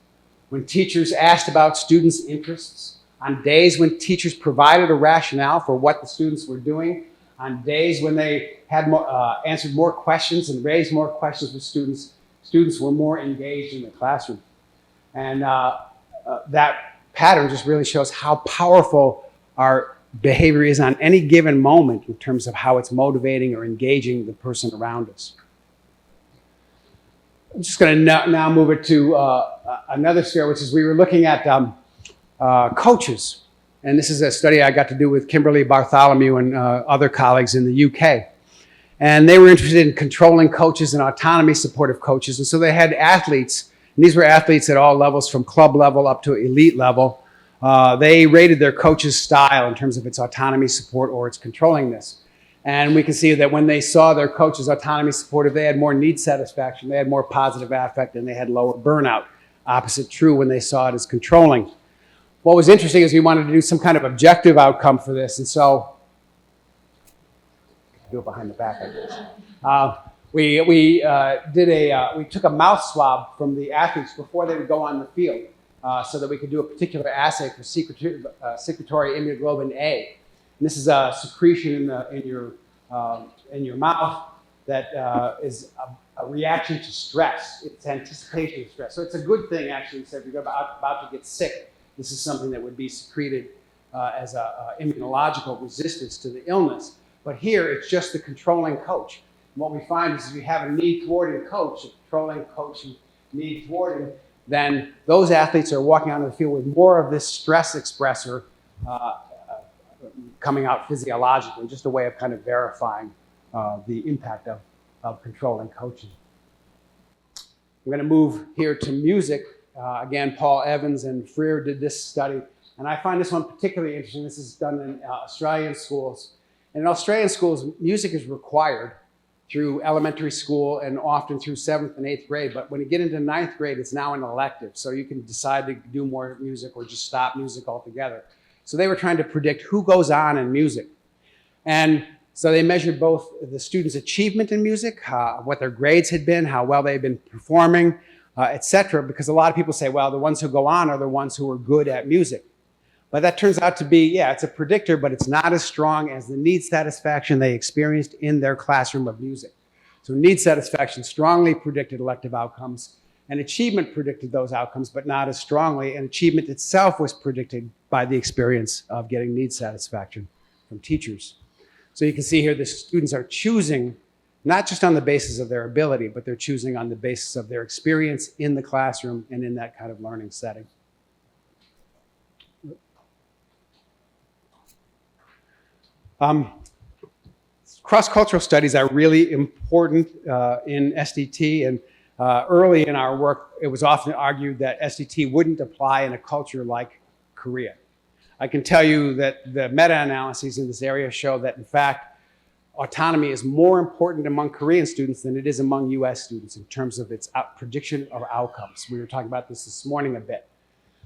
when teachers asked about students' interests, on days when teachers provided a rationale for what the students were doing, on days when they had answered more questions and raised more questions with students, students were more engaged in the classroom. And that pattern just really shows how powerful our behavior is on any given moment in terms of how it's motivating or engaging the person around us. I'm just going to now move it to another sphere, which is we were looking at coaches. And this is a study I got to do with Kimberly Bartholomew and other colleagues in the UK. And they were interested in controlling coaches and autonomy supportive coaches. And so they had athletes, and these were athletes at all levels from club level up to elite level. They rated their coach's style in terms of its autonomy support or its controllingness. And we can see that when they saw their coach's autonomy supportive, they had more need satisfaction, they had more positive affect, and they had lower burnout. Opposite true when they saw it as controlling. What was interesting is we wanted to do some kind of objective outcome for this, and so do it behind the back, I guess. We took a mouth swab from the athletes before they would go on the field, so that we could do a particular assay for secretory immunoglobulin A. And this is a secretion in your mouth that is a reaction to stress. It's anticipation of stress. So it's a good thing, actually. So if you're about to get sick, this is something that would be secreted as an immunological resistance to the illness. But here, it's just the controlling coach. And what we find is if you have a need-thwarting coach, a controlling coach who need-thwarting, then those athletes are walking onto the field with more of this stress expressor coming out physiologically, just a way of kind of verifying the impact of controlling coaching. I'm going to move here to music. Again, Paul Evans and Freer did this study, and I find this one particularly interesting. This is done in Australian schools. And in Australian schools, music is required through elementary school and often through 7th and 8th grade. But when you get into 9th grade, it's now an elective. So you can decide to do more music or just stop music altogether. So they were trying to predict who goes on in music. And so they measured both the students' achievement in music, what their grades had been, how well they had been performing, et cetera, because a lot of people say, well, the ones who go on are the ones who are good at music. But that turns out to be, yeah, it's a predictor, but it's not as strong as the need satisfaction they experienced in their classroom of music. So need satisfaction strongly predicted elective outcomes, and achievement predicted those outcomes, but not as strongly, and achievement itself was predicted by the experience of getting need satisfaction from teachers. So you can see here the students are choosing not just on the basis of their ability, but they're choosing on the basis of their experience in the classroom and in that kind of learning setting. Cross-cultural studies are really important in SDT, and early in our work, it was often argued that SDT wouldn't apply in a culture like Korea. I can tell you that the meta-analyses in this area show that, in fact, autonomy is more important among Korean students than it is among US students in terms of its prediction of outcomes. We were talking about this morning a bit.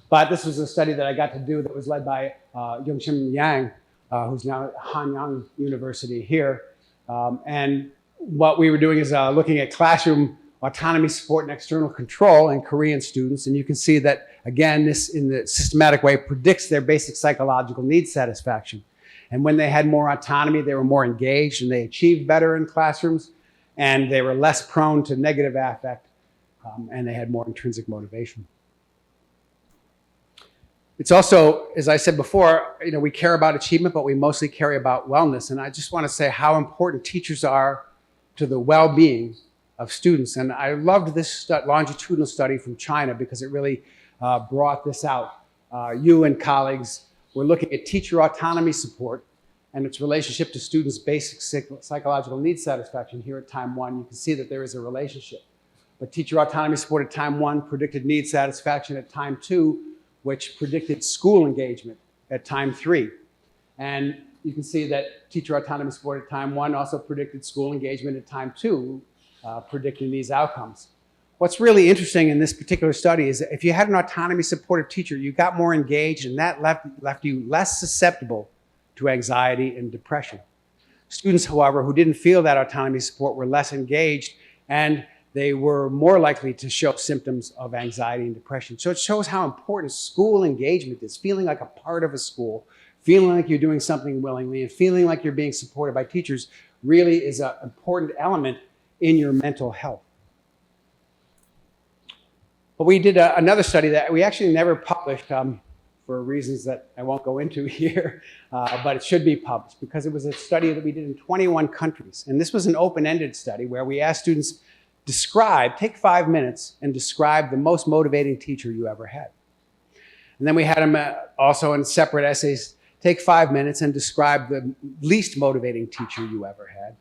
But this was a study that I got to do that was led by Young-Chim Yang, who's now at Hanyang University here. And what we were doing is looking at classroom autonomy support and external control in Korean students. And you can see that, again, this in the systematic way predicts their basic psychological need satisfaction. And when they had more autonomy, they were more engaged and they achieved better in classrooms, and they were less prone to negative affect, and they had more intrinsic motivation. It's also, as I said before, we care about achievement, but we mostly care about wellness. And I just want to say how important teachers are to the well-being of students. And I loved this longitudinal study from China because it really brought this out. You and colleagues were looking at teacher autonomy support and its relationship to students' basic psychological need satisfaction here at time 1. You can see that there is a relationship. But teacher autonomy support at time 1 predicted need satisfaction at time 2, which predicted school engagement at time 3. And you can see that teacher autonomy support at time 1 also predicted school engagement at time 2, predicting these outcomes. What's really interesting in this particular study is that if you had an autonomy supportive teacher, you got more engaged, and that left you less susceptible to anxiety and depression. Students, however, who didn't feel that autonomy support were less engaged, and they were more likely to show symptoms of anxiety and depression. So it shows how important school engagement is, feeling like a part of a school, feeling like you're doing something willingly, and feeling like you're being supported by teachers really is an important element in your mental health. But we did another study that we actually never published for reasons that I won't go into here, but it should be published because it was a study that we did in 21 countries. And this was an open-ended study where we asked students take 5 minutes and describe the most motivating teacher you ever had. And then we had them also in separate essays, take 5 minutes and describe the least motivating teacher you ever had.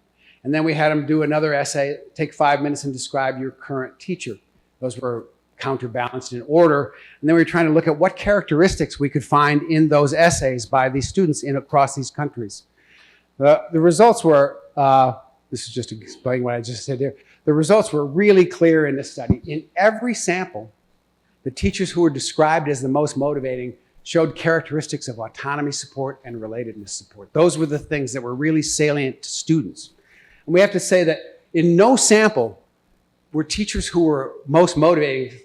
And then we had them do another essay, take 5 minutes and describe your current teacher. Those were counterbalanced in order. And then we were trying to look at what characteristics we could find in those essays by these students across these countries. The results were, this is just explaining what I just said here. The results were really clear in this study. In every sample, the teachers who were described as the most motivating showed characteristics of autonomy support and relatedness support. Those were the things that were really salient to students. And we have to say that in no sample were teachers who were most motivating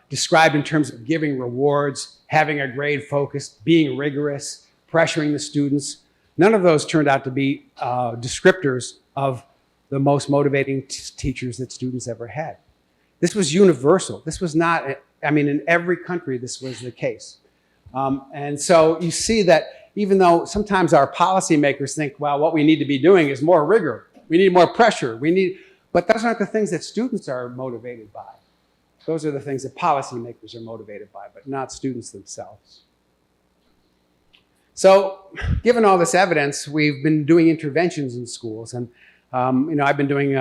described in terms of giving rewards, having a grade focus, being rigorous, pressuring the students. None of those turned out to be descriptors of the most motivating teachers that students ever had. This was universal. This was not, I mean, in every country this was the case. And so you see that even though sometimes our policymakers think, well, what we need to be doing is more rigor, we need more pressure, but those aren't the things that students are motivated by. Those are the things that policymakers are motivated by, but not students themselves. So given all this evidence, we've been doing interventions in schools. And I've been doing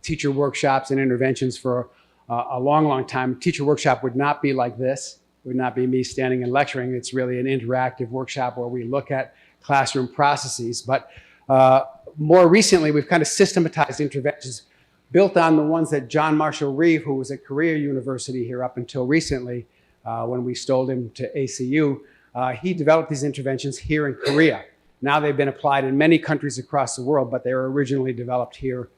teacher workshops and interventions for a long, long time. Teacher workshop would not be like this. It would not be me standing and lecturing. It's really an interactive workshop where we look at classroom processes. But more recently, we've kind of systematized interventions built on the ones that John Marshall Reeve, who was at Korea University here up until recently, when we stole him to ACU, he developed these interventions here in Korea. Now they've been applied in many countries across the world, but they were originally developed here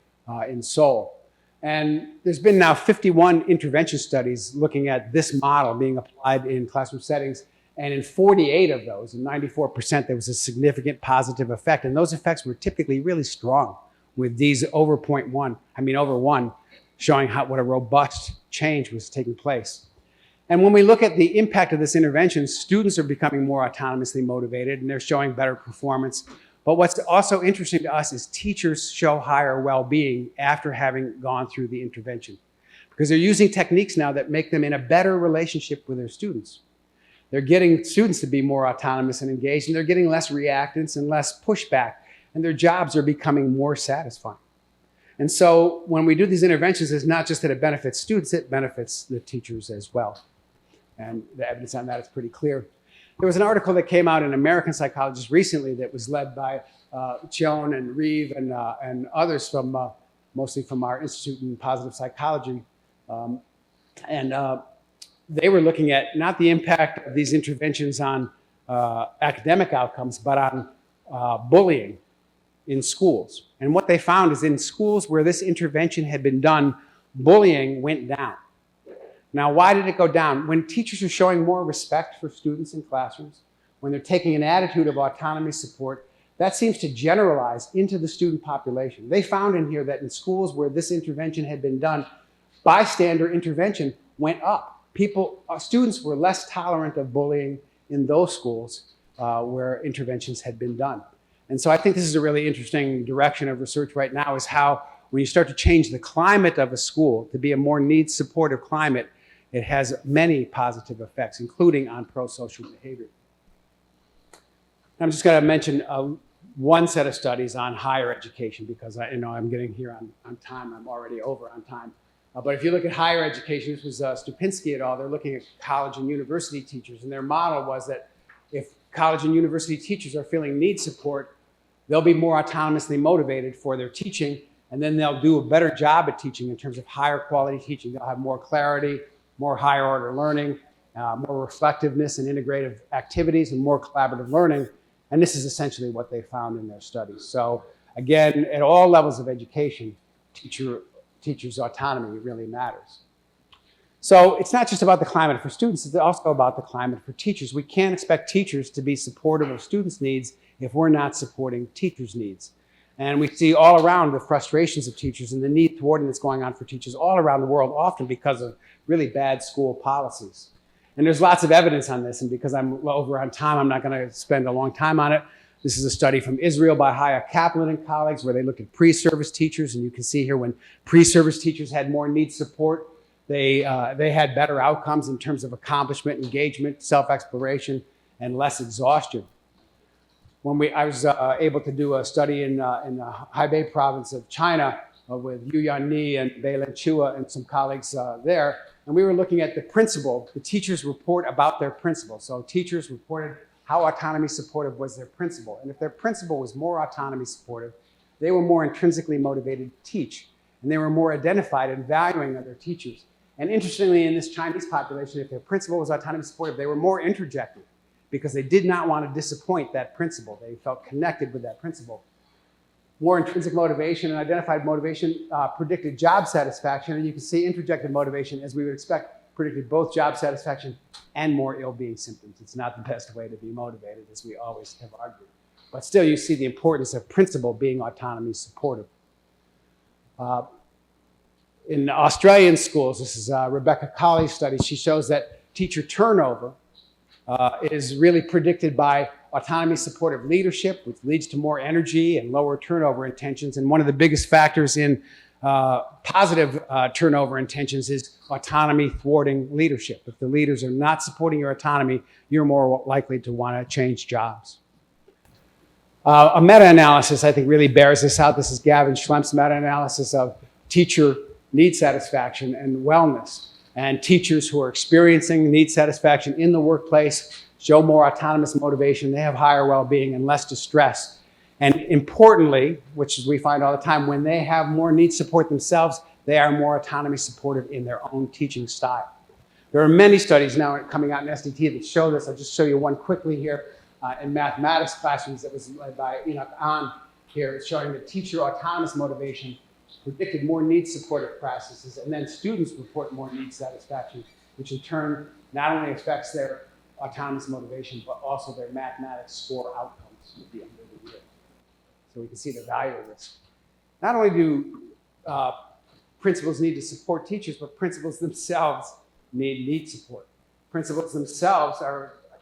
in Seoul. And there's been now 51 intervention studies looking at this model being applied in classroom settings. And in 48 of those, in 94%, there was a significant positive effect. And those effects were typically really strong, with D's over 1, showing what a robust change was taking place. And when we look at the impact of this intervention, students are becoming more autonomously motivated and they're showing better performance. But what's also interesting to us is teachers show higher well-being after having gone through the intervention, because they're using techniques now that make them in a better relationship with their students. They're getting students to be more autonomous and engaged, and they're getting less reactance and less pushback, and their jobs are becoming more satisfying. And so when we do these interventions, it's not just that it benefits students, it benefits the teachers as well. And the evidence on that is pretty clear. There was an article that came out in American Psychologist recently that was led by Chion and Reeve and others from, mostly from our Institute in Positive Psychology. They were looking at not the impact of these interventions on academic outcomes, but on bullying in schools. And what they found is in schools where this intervention had been done, bullying went down. Now, why did it go down? When teachers are showing more respect for students in classrooms, when they're taking an attitude of autonomy support, that seems to generalize into the student population. They found in here that in schools where this intervention had been done, bystander intervention went up. Students were less tolerant of bullying in those schools where interventions had been done. And so I think this is a really interesting direction of research right now, is how when you start to change the climate of a school to be a more needs-supportive climate, it has many positive effects, including on pro-social behavior. I'm just going to mention one set of studies on higher education, because I'm getting here on time. I'm already over on time. But if you look at higher education, this was Stupinski et al. They're looking at college and university teachers. And their model was that if college and university teachers are feeling need support, they'll be more autonomously motivated for their teaching. And then they'll do a better job at teaching in terms of higher quality teaching. They'll have more clarity, more higher order learning, more reflectiveness and integrative activities, and more collaborative learning. And this is essentially what they found in their studies. So again, at all levels of education, teachers' autonomy really matters. So it's not just about the climate for students, it's also about the climate for teachers. We can't expect teachers to be supportive of students' needs if we're not supporting teachers' needs. And we see all around the frustrations of teachers and the need thwarting that's going on for teachers all around the world, often because of really bad school policies. And there's lots of evidence on this, and because I'm over on time, I'm not going to spend a long time on it. This is a study from Israel by Haya Kaplan and colleagues where they looked at pre-service teachers, and you can see here when pre-service teachers had more needs support, they had better outcomes in terms of accomplishment, engagement, self-exploration, and less exhaustion. I was able to do a study in the Hebei province of China with Yu Yan Ni and Beilen Chua and some colleagues there, and we were looking at the principal. The teachers report about their principal. So teachers reported how autonomy supportive was their principal. And if their principal was more autonomy supportive, they were more intrinsically motivated to teach. And they were more identified in valuing other teachers. And interestingly, in this Chinese population, if their principal was autonomy supportive, they were more interjected because they did not want to disappoint that principal. They felt connected with that principal. More intrinsic motivation and identified motivation predicted job satisfaction. And you can see interjected motivation, as we would expect, predicted both job satisfaction and more ill-being symptoms. It's not the best way to be motivated, as we always have argued. But still, you see the importance of principal being autonomy supportive. In Australian schools, this is Rebecca Colley's study, she shows that teacher turnover is really predicted by autonomy supportive leadership, which leads to more energy and lower turnover intentions. And one of the biggest factors in positive turnover intentions is autonomy thwarting leadership. If the leaders are not supporting your autonomy, you're more likely to want to change jobs. A meta-analysis, I think, really bears this out. This is Gavin Schlemp's meta-analysis of teacher need satisfaction and wellness. And teachers who are experiencing need satisfaction in the workplace show more autonomous motivation. They have higher well-being and less distress. And importantly, which we find all the time, when they have more need support themselves, they are more autonomy supportive in their own teaching style. There are many studies now coming out in SDT that show this. I'll just show you one quickly here in mathematics classrooms that was led by Enoch Ahn here, showing that teacher autonomous motivation predicted more need supportive practices, and then students report more need satisfaction, which in turn not only affects their autonomous motivation, but also their mathematics score outcomes at the end of the year. So we can see the value of this. Not only do principals need to support teachers, but principals themselves need support. Principals themselves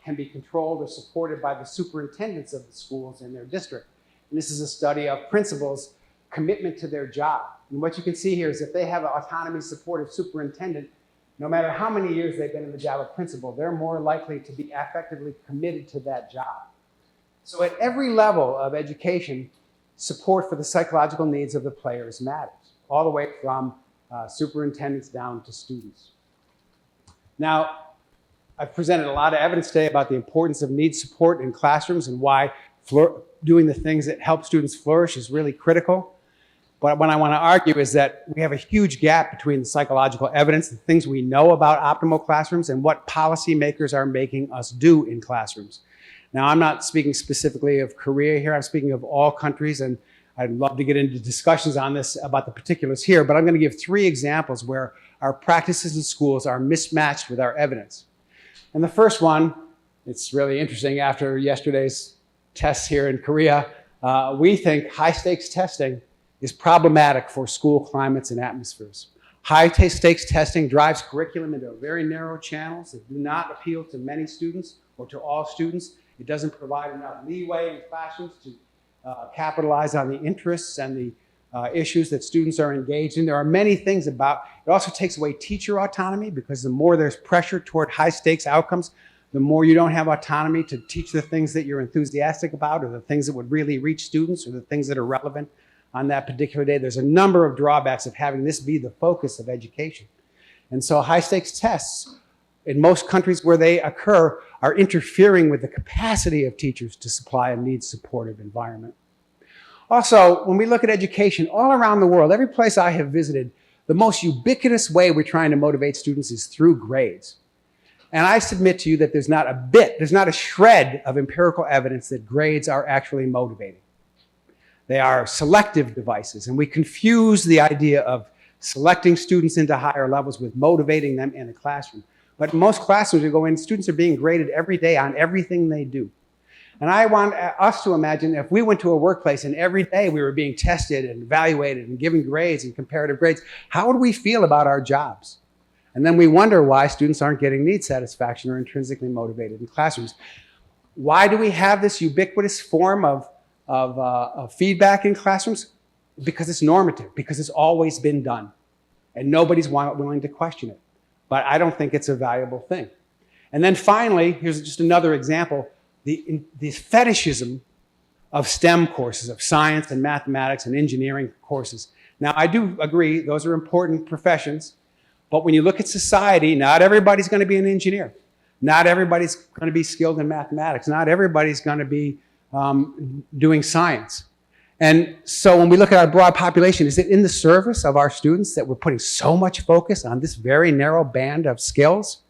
can be controlled or supported by the superintendents of the schools in their district. And this is a study of principals' commitment to their job. And what you can see here is if they have an autonomy supportive superintendent, no matter how many years they've been in the job of principal, they're more likely to be affectively committed to that job. So at every level of education, support for the psychological needs of the players matters, all the way from superintendents down to students. Now, I've presented a lot of evidence today about the importance of need support in classrooms and why doing the things that help students flourish is really critical. But what I want to argue is that we have a huge gap between the psychological evidence, the things we know about optimal classrooms, and what policymakers are making us do in classrooms. Now, I'm not speaking specifically of Korea here. I'm speaking of all countries, and I'd love to get into discussions on this about the particulars here, but I'm going to give 3 examples where our practices in schools are mismatched with our evidence. And the first one, it's really interesting. After yesterday's tests here in Korea, we think high-stakes testing is problematic for school climates and atmospheres. High-stakes testing drives curriculum into very narrow channels that do not appeal to many students or to all students. It doesn't provide enough leeway in classrooms to capitalize on the interests and the issues that students are engaged in. There are many things about it. Also takes away teacher autonomy, because the more there's pressure toward high-stakes outcomes, the more you don't have autonomy to teach the things that you're enthusiastic about, or the things that would really reach students, or the things that are relevant on that particular day. There's a number of drawbacks of having this be the focus of education. And so high-stakes tests, in most countries where they occur, are interfering with the capacity of teachers to supply a needs-supportive environment. Also, when we look at education all around the world, every place I have visited, the most ubiquitous way we're trying to motivate students is through grades. And I submit to you that there's not a shred of empirical evidence that grades are actually motivating. They are selective devices, and we confuse the idea of selecting students into higher levels with motivating them in the classroom. But in most classrooms we go in, students are being graded every day on everything they do. And I want us to imagine if we went to a workplace and every day we were being tested and evaluated and given grades and comparative grades, how would we feel about our jobs? And then we wonder why students aren't getting need satisfaction or intrinsically motivated in classrooms. Why do we have this ubiquitous form of feedback in classrooms? Because it's normative, because it's always been done. And nobody's willing to question it. But I don't think it's a valuable thing. And then finally, here's just another example, the fetishism of STEM courses, of science and mathematics and engineering courses. Now, I do agree, those are important professions, but when you look at society, not everybody's going to be an engineer. Not everybody's going to be skilled in mathematics. Not everybody's going to be doing science. And so when we look at our broad population, is it in the service of our students that we're putting so much focus on this very narrow band of skills?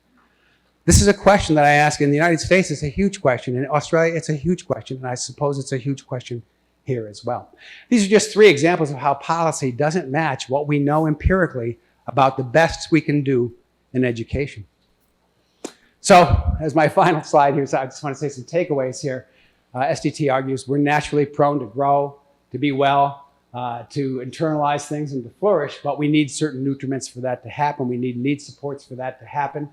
This is a question that I ask in the United States. It's a huge question. In Australia, it's a huge question. And I suppose it's a huge question here as well. These are just 3 examples of how policy doesn't match what we know empirically about the best we can do in education. So as my final slide here, so I just want to say some takeaways here. SDT argues we're naturally prone to grow, to be well, to internalize things and to flourish, but we need certain nutriments for that to happen. We need supports for that to happen.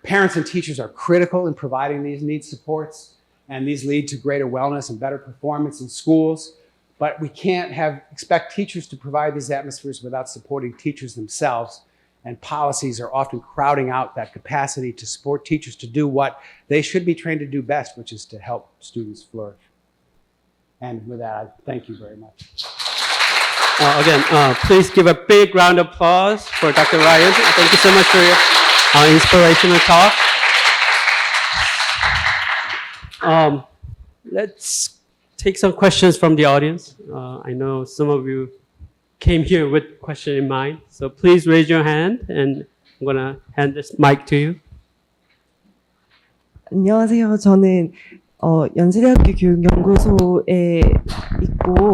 Parents and teachers are critical in providing these need supports, and these lead to greater wellness and better performance in schools. But we can't expect teachers to provide these atmospheres without supporting teachers themselves. And policies are often crowding out that capacity to support teachers to do what they should be trained to do best, which is to help students flourish. And with that, I thank you very much. Again, please give a big round of applause for Dr. Ryan. Thank you so much for your inspirational talk. Let's take some questions from the audience. I know some of you came here with a question in mind, so please raise your hand, and I'm going to hand this mic to you. 안녕하세요. 저는 연세대학교 교육연구소에 있고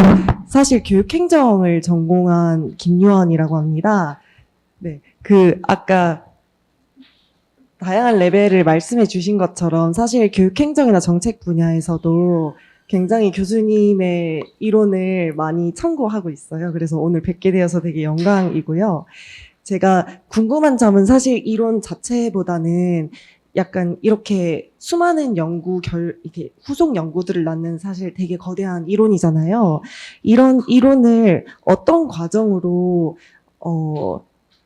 사실 교육행정을 전공한 김유원이라고 합니다. 네, 아까 다양한 레벨을 말씀해 주신 것처럼 사실 교육행정이나 정책 분야에서도 굉장히 교수님의 이론을 많이 참고하고 있어요. 그래서 오늘 뵙게 되어서 되게 영광이고요. 제가 궁금한 점은 사실 이론 자체보다는 약간 이렇게 수많은 이렇게 후속 연구들을 낳는 사실 되게 거대한 이론이잖아요. 이런 이론을 어떤 과정으로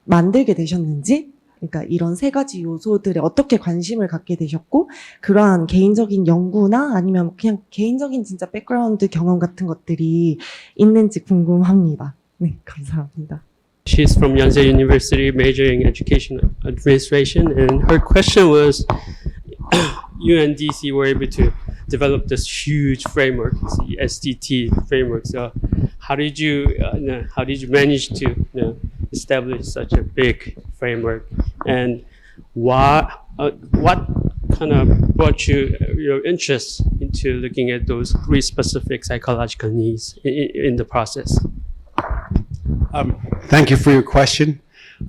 만들게 되셨는지, 그러니까 이런 3가지 요소들에 어떻게 관심을 갖게 되셨고, 그러한 개인적인 연구나 아니면 그냥 개인적인 진짜 백그라운드 경험 같은 것들이 있는지 궁금합니다. 네, 감사합니다. She's from Yonsei University, majoring in education administration, and her question was, you and DC were able to develop this huge framework, the SDT framework. So, how did you manage to establish such a big framework, and what kind of brought your interest into looking at those 3 specific psychological needs in the process? Thank you for your question.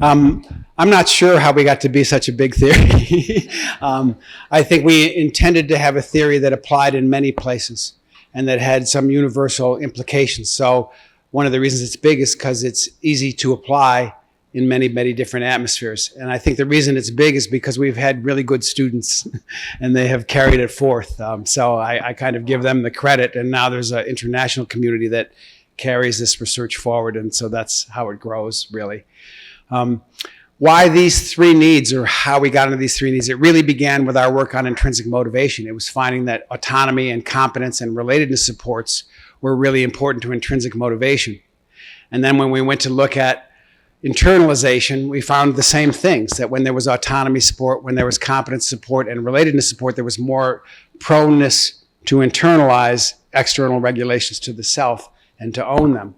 I'm not sure how we got to be such a big theory. I think we intended to have a theory that applied in many places and that had some universal implications. So one of the reasons it's big is because it's easy to apply in many, many different atmospheres. And I think the reason it's big is because we've had really good students and they have carried it forth. So I kind of give them the credit, and now there's an international community that carries this research forward, and so that's how it grows, really. Why these 3 needs, or how we got into these 3 needs? It really began with our work on intrinsic motivation. It was finding that autonomy and competence and relatedness supports were really important to intrinsic motivation. And then when we went to look at internalization, we found the same things, that when there was autonomy support, when there was competence support and relatedness support, there was more proneness to internalize external regulations to the self and to own them.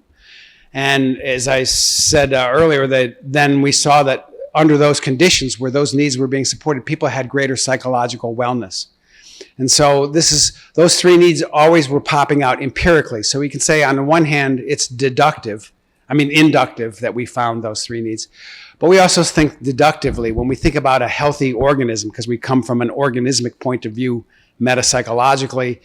And as I said earlier, that then we saw that under those conditions where those needs were being supported, people had greater psychological wellness. And so those 3 needs always were popping out empirically. So we can say on the one hand, it's inductive that we found those 3 needs. But we also think deductively when we think about a healthy organism, because we come from an organismic point of view metapsychologically.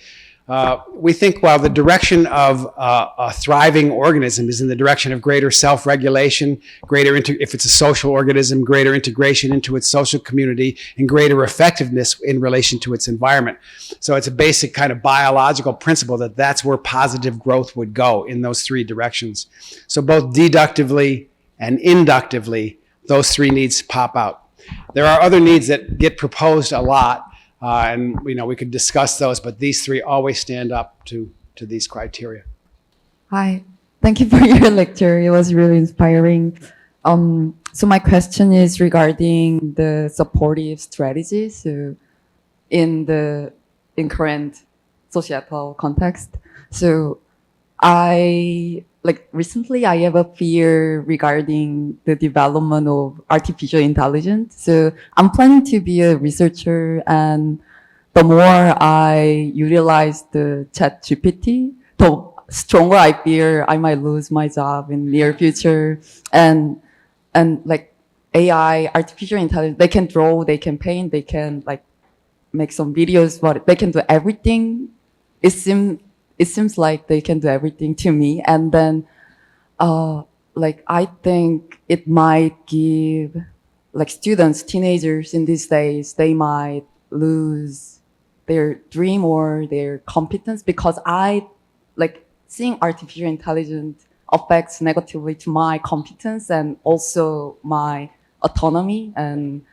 we think, well, the direction of a thriving organism is in the direction of greater self-regulation, if it's a social organism, greater integration into its social community, and greater effectiveness in relation to its environment. So it's a basic kind of biological principle that that's where positive growth would go, in those three directions. So both deductively and inductively, those three needs pop out. There are other needs that get proposed a lot, and we could discuss those, but these three always stand up to these criteria. Hi, thank you for your lecture. It was really inspiring. So my question is regarding the supportive strategies in current societal context. So recently I have a fear regarding the development of artificial intelligence. So I'm planning to be a researcher, and the more I utilize the ChatGPT, the stronger I fear I might lose my job in near future. And like AI, artificial intelligence, they can draw, they can paint, they can like make some videos, but they can do everything. It seems like they can do everything to me. And then, I think it might give like students, teenagers in these days, they might lose their dream or their competence, because seeing artificial intelligence affects negatively to my competence and also my autonomy. And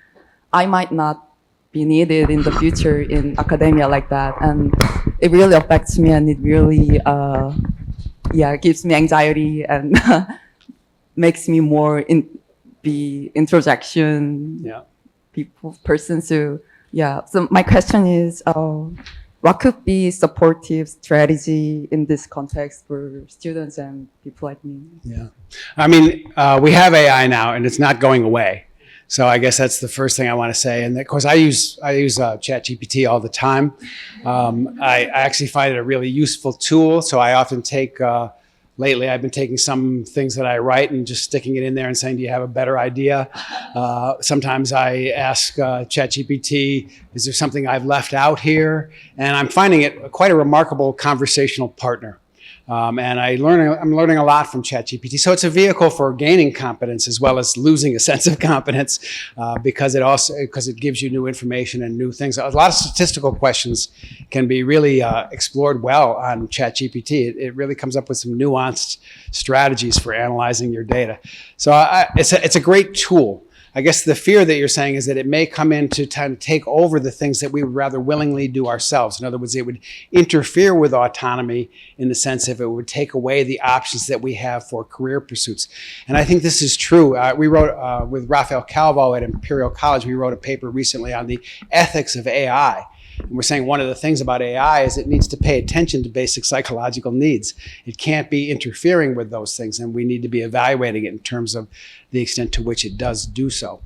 I might not be needed in the future in academia like that. And it really affects me, and it really, gives me anxiety and makes me more be introjection person. So so my question is, what could be supportive strategy in this context for students and people like me? Yeah, I mean, we have AI now, and it's not going away. So I guess that's the first thing I want to say. And of course, I use ChatGPT all the time. I actually find it a really useful tool. So I often take, lately I've been taking some things that I write and just sticking it in there and saying, do you have a better idea? Sometimes I ask ChatGPT, is there something I've left out here? And I'm finding it quite a remarkable conversational partner. And I'm learning a lot from ChatGPT. So it's a vehicle for gaining competence as well as losing a sense of competence, because it gives you new information and new things. A lot of statistical questions can be really explored well on ChatGPT. It really comes up with some nuanced strategies for analyzing your data. So it's a great tool. I guess the fear that you're saying is that it may come in to kind of take over the things that we would rather willingly do ourselves. In other words, it would interfere with autonomy in the sense of it would take away the options that we have for career pursuits. And I think this is true. We wrote, with Rafael Calvo at Imperial College, we wrote a paper recently on the ethics of AI. And we're saying one of the things about AI is it needs to pay attention to basic psychological needs. It can't be interfering with those things, and we need to be evaluating it in terms of the extent to which it does do so.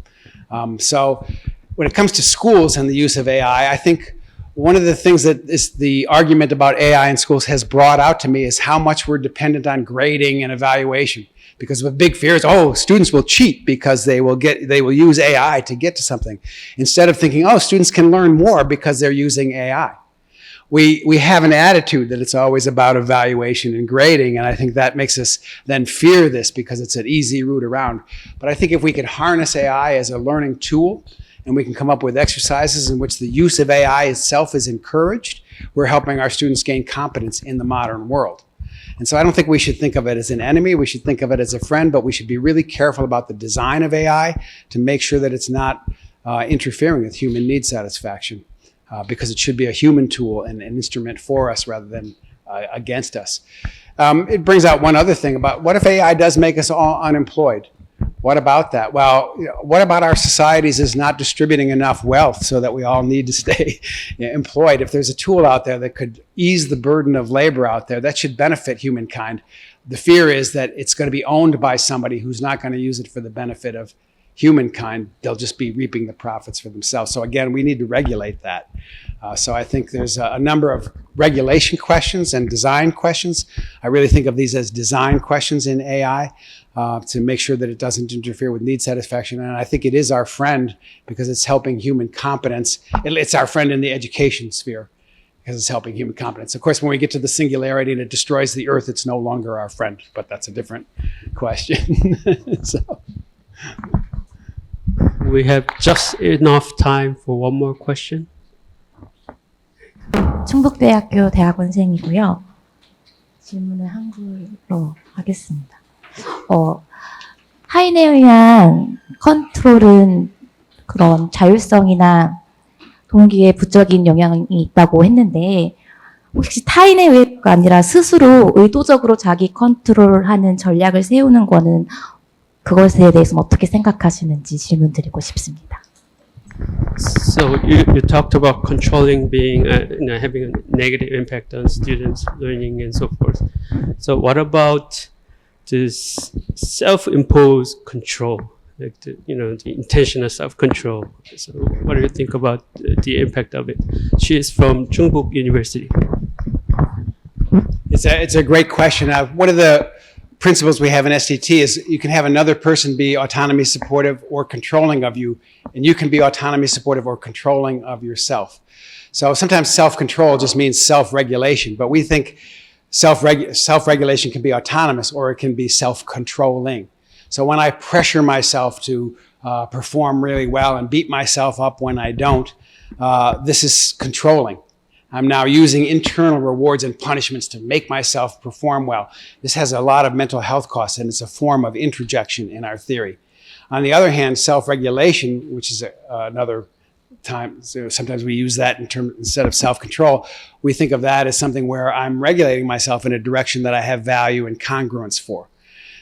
So when it comes to schools and the use of AI, I think one of the things that is the argument about AI in schools has brought out to me is how much we're dependent on grading and evaluation. Because the big fear is, students will cheat because they will use AI to get to something. Instead of thinking, students can learn more because they're using AI. We have an attitude that it's always about evaluation and grading, and I think that makes us then fear this because it's an easy route around. But I think if we can harness AI as a learning tool, and we can come up with exercises in which the use of AI itself is encouraged, we're helping our students gain competence in the modern world. And so I don't think we should think of it as an enemy. We should think of it as a friend, but we should be really careful about the design of AI to make sure that it's not interfering with human need satisfaction, because it should be a human tool and an instrument for us rather than against us. It brings out one other thing about what if AI does make us all unemployed? What about that? Well, what about our societies is not distributing enough wealth so that we all need to stay employed? If there's a tool out there that could ease the burden of labor out there, that should benefit humankind. The fear is that it's going to be owned by somebody who's not going to use it for the benefit of humankind. They'll just be reaping the profits for themselves. So again, we need to regulate that. So I think there's a number of regulation questions and design questions. I really think of these as design questions in AI. To make sure that it doesn't interfere with need satisfaction. And I think it is our friend because it's helping human competence. It's our friend in the education sphere. because it's helping human competence. Of course, when we get to the singularity and it destroys the earth, it's no longer our friend, but that's a different question. So. We have just enough time for one more question. 충북대학교 대학원생이고요. 질문을 한글로 하겠습니다. 타인에 의한 컨트롤은 그런 자율성이나 동기에 부적인 영향이 있다고 했는데 혹시 타인에 의해가 아니라 스스로 의도적으로 자기 컨트롤하는 전략을 세우는 거는 그것에 대해서 어떻게 생각하시는지 질문 드리고 싶습니다. So you talked about controlling being, having a negative impact on students' learning and so forth. So what about this self-imposed control, like the intentional self-control? So what do you think about the impact of it? She is from Chungbuk University. It's a great question. One of the principles we have in STT is you can have another person be autonomy supportive or controlling of you, and you can be autonomy supportive or controlling of yourself. So sometimes self-control just means self-regulation, but we think self-regulation can be autonomous or it can be self-controlling. So when I pressure myself to perform really well and beat myself up when I don't, this is controlling. I'm now using internal rewards and punishments to make myself perform well. This has a lot of mental health costs, and it's a form of introjection in our theory. On the other hand, self-regulation, which is another time, so sometimes we use that instead of self-control, we think of that as something where I'm regulating myself in a direction that I have value and congruence for.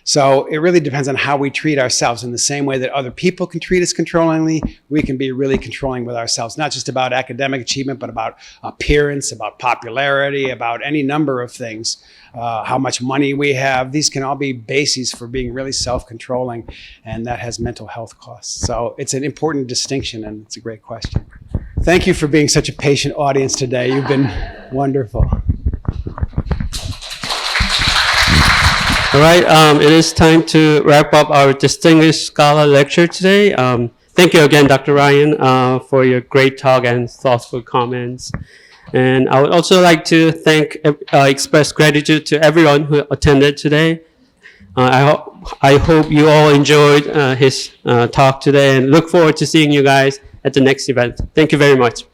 So it really depends on how we treat ourselves. In the same way that other people can treat us controllingly, we can be really controlling with ourselves, not just about academic achievement, but about appearance, about popularity, about any number of things, how much money we have. These can all be bases for being really self-controlling, and that has mental health costs. So it's an important distinction, and it's a great question. Thank you for being such a patient audience today. You've been wonderful. All right, it is time to wrap up our distinguished scholar lecture today. Thank you again, Dr. Ryan, for your great talk and thoughtful comments. And I would also like to express gratitude to everyone who attended today. I hope you all enjoyed his talk today and look forward to seeing you guys at the next event. Thank you very much.